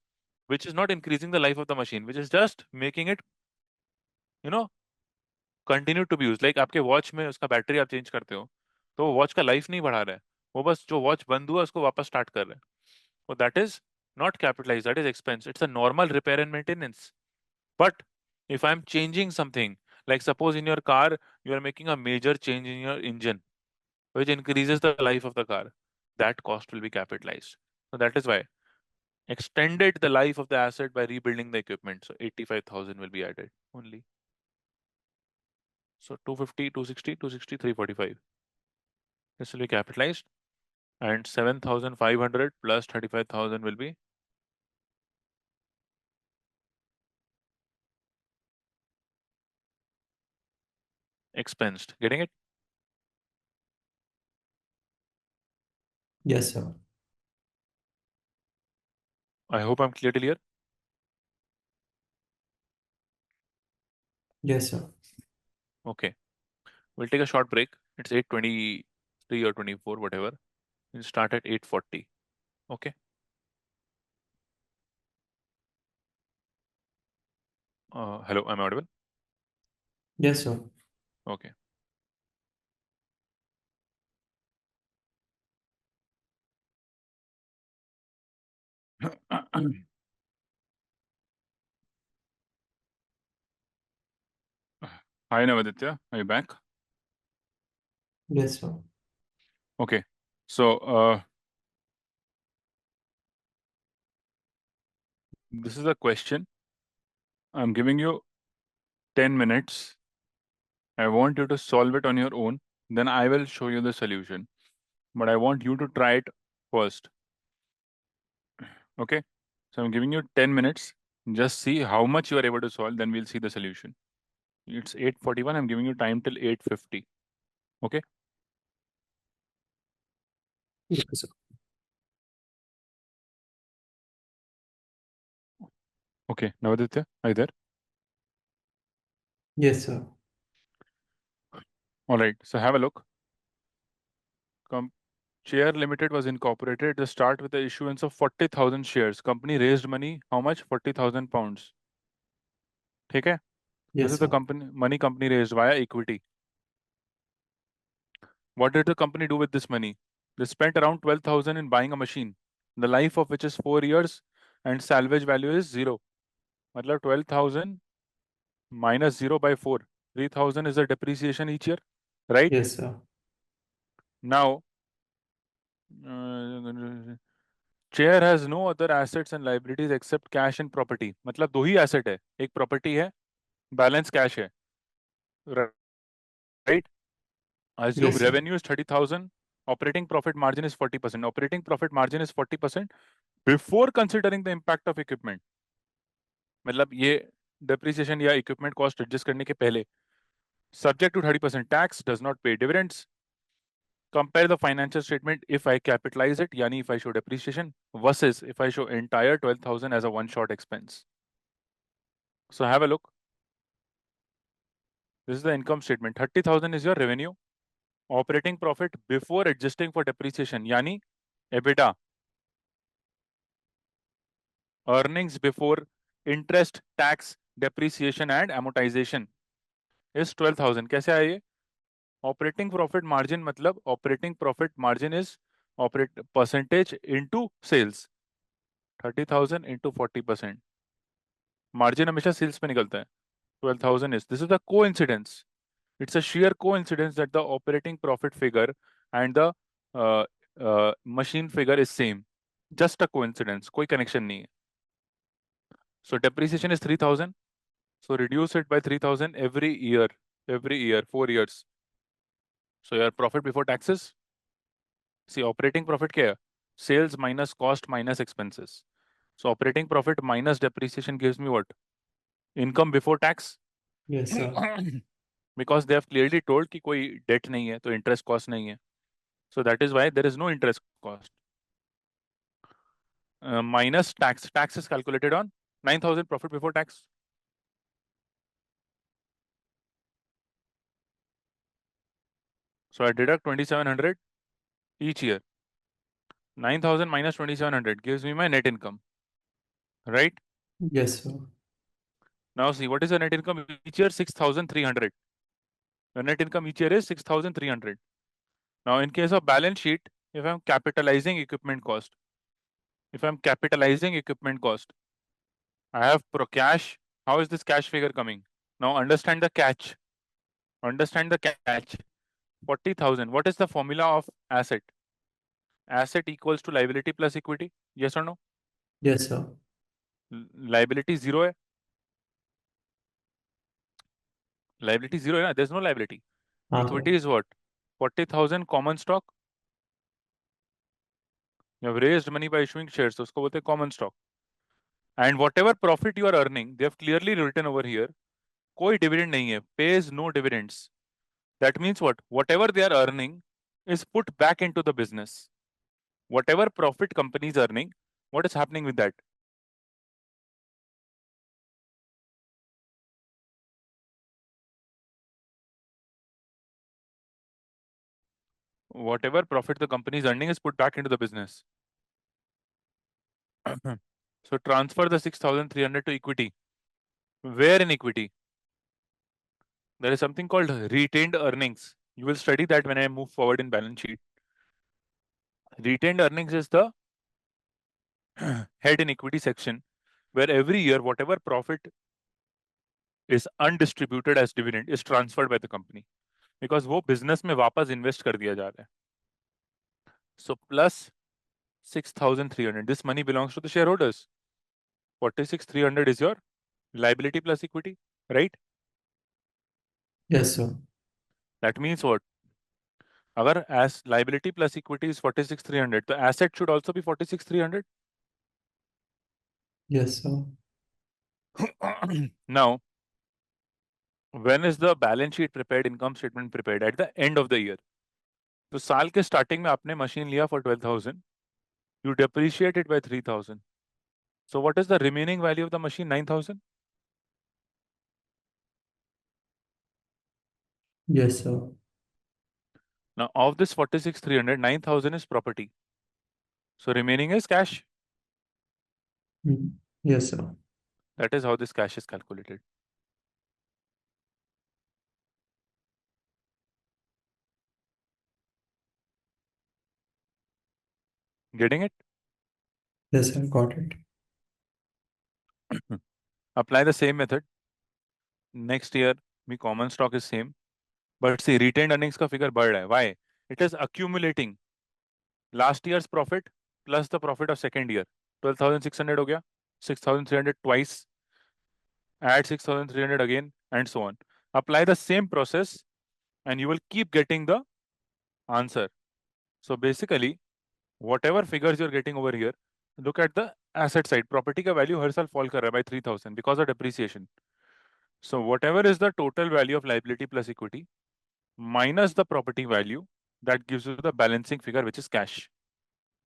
which is not increasing the life of the machine, which is just making it, you know, continue to be used. Like आपके watch में उसका battery आप change करते हो, तो वो watch का life नहीं बढ़ा रहा है, वो बस जो वॉच बंद हुआ उसको वापस स्टार्ट कर रहा है. So that is not capitalized, that is expense. It's a normal repair and maintenance. But if I'm changing something, like suppose in your car, you are making a major change in your engine, which increases the life of the car, that cost will be capitalized. So that is why extended the life of the asset by rebuilding the equipment. So 85,000 will be added only. So 250, 260, 260, 345. This will be capitalized, and 7,500 plus 35,000 will be expensed. Getting it? Yes, sir. I hope I'm clear till here. Yes, sir. Okay. We'll take a short break. It's 8:23 or 24, whatever. We'll start at 8:40. Okay. Hello, I'm audible? Yes, sir. Okay. Hi, Navaditya. Are you back? Yes, sir. Okay. So, this is a question. I'm giving you 10 minutes. I want you to solve it on your own. Then I will show you the solution. But I want you to try it first. Okay. So I'm giving you 10 minutes. Just see how much you are able to solve. Then we'll see the solution. It's 8:41. I'm giving you time till 8:50. Okay. Yes, sir. Okay. Navaditya, are you there? Yes, sir. All right. So have a look. Chair Limited was incorporated at the start with the issuance of 40,000 shares. Company raised money. How much? 40,000 pounds. ठीक है? This Yes, is the sir. company raised via equity. What did the company do with this money? They spent around 12,000 in buying a machine, the life of which is 4 years and salvage value is 0. मतलब 12,000 minus 0 by 4. 3,000 is the depreciation each year, right? Yes, sir. Now, chair has no other assets and liabilities except cash and property. मतलब दो ही asset है, एक property है, balance cash है, right? Assume Yes, sir. revenue is 30,000, operating profit margin is 40%. Operating profit margin is 40% before considering the impact of equipment. मतलब ये depreciation या equipment cost adjust करने के पहले. Subject to 30% tax, does not pay dividends. Compare the financial statement if I capitalize it, yani if I show depreciation, versus if I show entire 12,000 as a one-shot expense. So have a look. This is the income statement. 30,000 is your revenue. Operating profit before adjusting for depreciation, yani EBITDA. Earnings before interest, tax, depreciation and amortization is 12,000. कैसे आया ये? Operating profit margin मतलब operating profit margin is operate percentage into sales. 30,000 into 40%. Margin हमेशा sales पे निकलता है. 12,000 is. This is the coincidence. It's a sheer coincidence that the operating profit figure and the uh, machine figure is same. Just a coincidence. कोई connection नहीं है. So depreciation is 3,000. So reduce it by 3,000 every year. Every year, 4 years. So your profit before taxes. See, operating profit क्या है? Sales minus cost minus expenses. So operating profit minus depreciation gives me what? Income before tax. Yes, sir. Because they have clearly told कि कोई debt नहीं है, तो interest cost नहीं है. So that is why there is no interest cost. Minus tax. Tax is calculated on 9,000 profit before tax. So I deduct 2,700 each year. 9,000 minus 2,700 gives me my net income, right? Yes, sir. Now see, what is the net income each year? 6,300. The net income each year is 6,300. Now in case of balance sheet, if I'm capitalizing equipment cost, I have pro cash. How is this cash figure coming? Now understand the catch. Understand the catch. 40,000. What is the formula of asset? Asset equals to liability plus equity. Yes or no? Yes, sir. Liability zero है. Liability zero है ना? There's no liability. हाँ Equity sir. is what? 40,000 common stock. You have raised money by issuing shares. तो उसको बोलते हैं common stock. And whatever profit you are earning, they have clearly written over here. कोई dividend नहीं है. Pays no dividends. That means what? Whatever they are earning is put back into the business. Whatever profit company is earning, what is happening with that? Whatever profit the company is earning is put back into the business. So transfer the 6,300 to equity. Where in equity? There is something called retained earnings. You will study that when I move forward in balance sheet. Retained earnings is the head in equity section where every year whatever profit is undistributed as dividend is transferred by the company because वो business में वापस invest कर दिया जा रहा है. So plus 6,300. This money belongs to the shareholders. 46,300 is your liability plus equity, right? Yes, sir. That means what? अगर as liability plus equity is 46,300, the asset should also be 46,300. Yes, sir. Now, when is the balance sheet prepared, income statement prepared? At the end of the year. तो साल के starting में आपने machine लिया for 12,000, you depreciate it by 3,000. So what is the remaining value of the machine? 9,000. Yes, sir. Now of this 46,300, 9,000 is property. So remaining is cash. Yes, sir. That is how this cash is calculated. Getting it? Yes, I got it. Apply the same method. Next year, me common stock is same. But see, retained earnings का figure बढ़ रहा है. Why? It is accumulating. Last year's profit plus the profit of second year. 12,600 हो गया. 6,300 twice. Add 6,300 again and so on. Apply the same process and you will keep getting the answer. So basically, whatever figures you're getting over here, look at the asset side. Property का value हर साल fall कर रहा है by 3,000 because of depreciation. So whatever is the total value of liability plus equity minus the property value, that gives you the balancing figure, which is cash.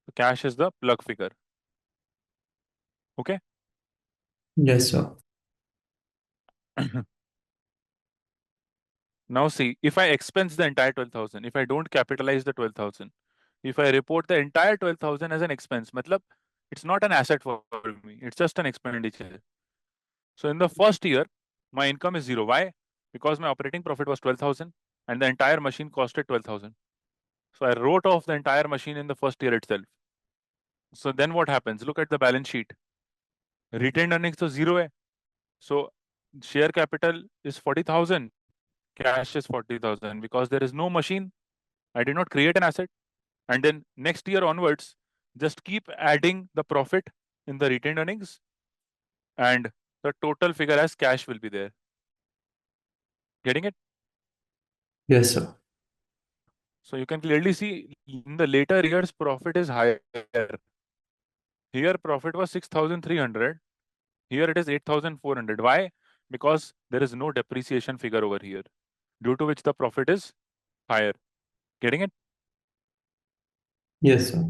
So cash is the plug figure. Okay. Yes, sir. Now see, if I expense the entire 12,000, if I don't capitalize the 12,000, if I report the entire 12,000 as an expense, matlab, it's not an asset for me, it's just an expenditure. So in the first year, my income is zero. Why? Because my operating profit was 12,000 and the entire machine costed 12,000. So I wrote off the entire machine in the first year itself. So then what happens? Look at the balance sheet. Retained earnings to zero hai. So share capital is 40,000. Cash is 40,000 because there is no machine. I did not create an asset. And then next year onwards, just keep adding the profit in the retained earnings and the total figure as cash will be there. Getting it? Yes, sir. So you can clearly see in the later years, profit is higher. Here profit was 6,300. Here it is 8,400. Why? Because there is no depreciation figure over here, due to which the profit is higher. Getting it? Yes, sir.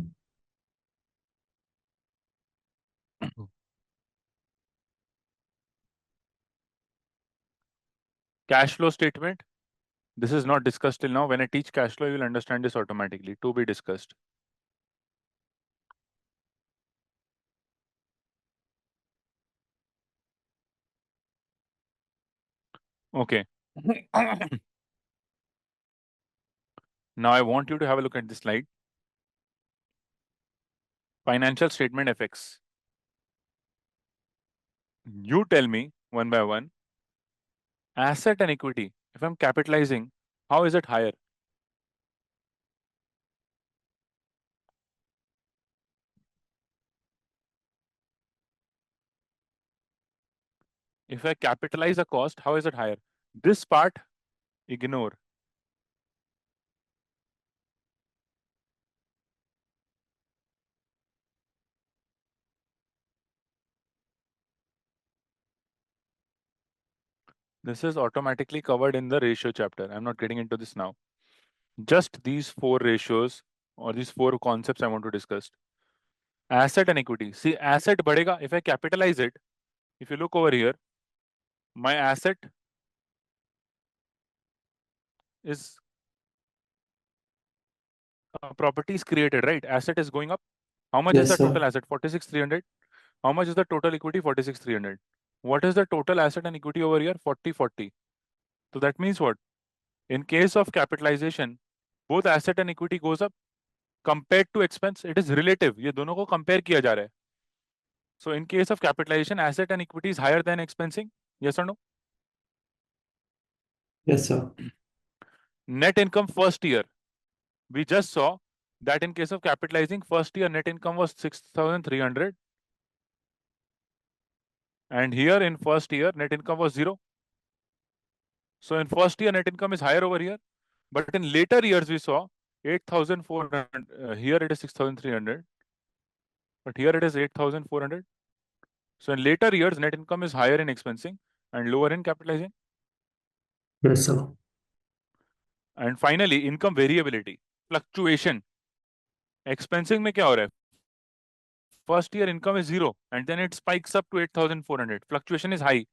Cash flow statement. This is not discussed till now. When I teach cash flow, you will understand this automatically. To be discussed. Okay. Now I want you to have a look at this slide. Financial statement effects. You tell me one by one. Asset and equity. If I'm capitalizing, how is it higher? If I capitalize a cost, how is it higher? This part, ignore. This is automatically covered in the ratio chapter. I'm not getting into this now. Just these four ratios or these four concepts I want to discuss. Asset and equity. See, asset badega. If I capitalize it, if you look over here, my asset is property is created, right? Asset is going up. How much is Yes, the sir. total asset? 46,300. How much is the total equity? 46,300. What is the total asset and equity over here? 40/40. So that means what? In case of capitalization, both asset and equity goes up compared to expense. It is relative. ये दोनों को compare किया जा रहा है. So in case of capitalization, asset and equity is higher than expensing. Yes or no? Yes, sir. Net income first year. We just saw that in case of capitalizing, first year net income was 6,300. And here in first year, net income was 0. So in first year, net income is higher over here. But in later years, we saw 8,400. Here it is 6,300. But here it is 8,400. So in later years, net income is higher in expensing and lower in capitalizing. Yes, sir. And finally, income variability, fluctuation. Expensing में क्या हो रहा है? First year income is 0 and then it spikes up to 8,400. Fluctuation is high.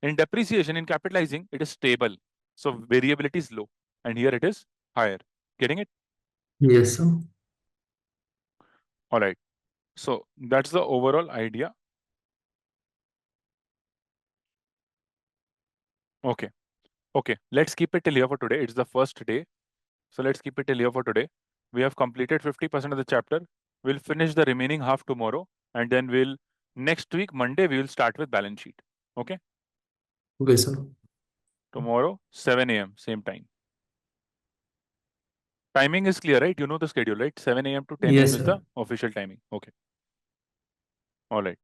In depreciation, in capitalizing, it is stable. So variability is low. And here it is higher. Getting it? Yes, sir. All right. So that's the overall idea. Okay. Okay. Let's keep it till here for today. It's the first day. So let's keep it till here for today. We have completed 50% of the chapter. We'll finish the remaining half tomorrow. And then next week, Monday, we will start with balance sheet. Okay. Okay, sir. Tomorrow, 7 a.m., same time. Timing is clear, right? You know the schedule, right? 7 a.m. to 10 a.m. Yes, is sir. the official timing. Okay. All right.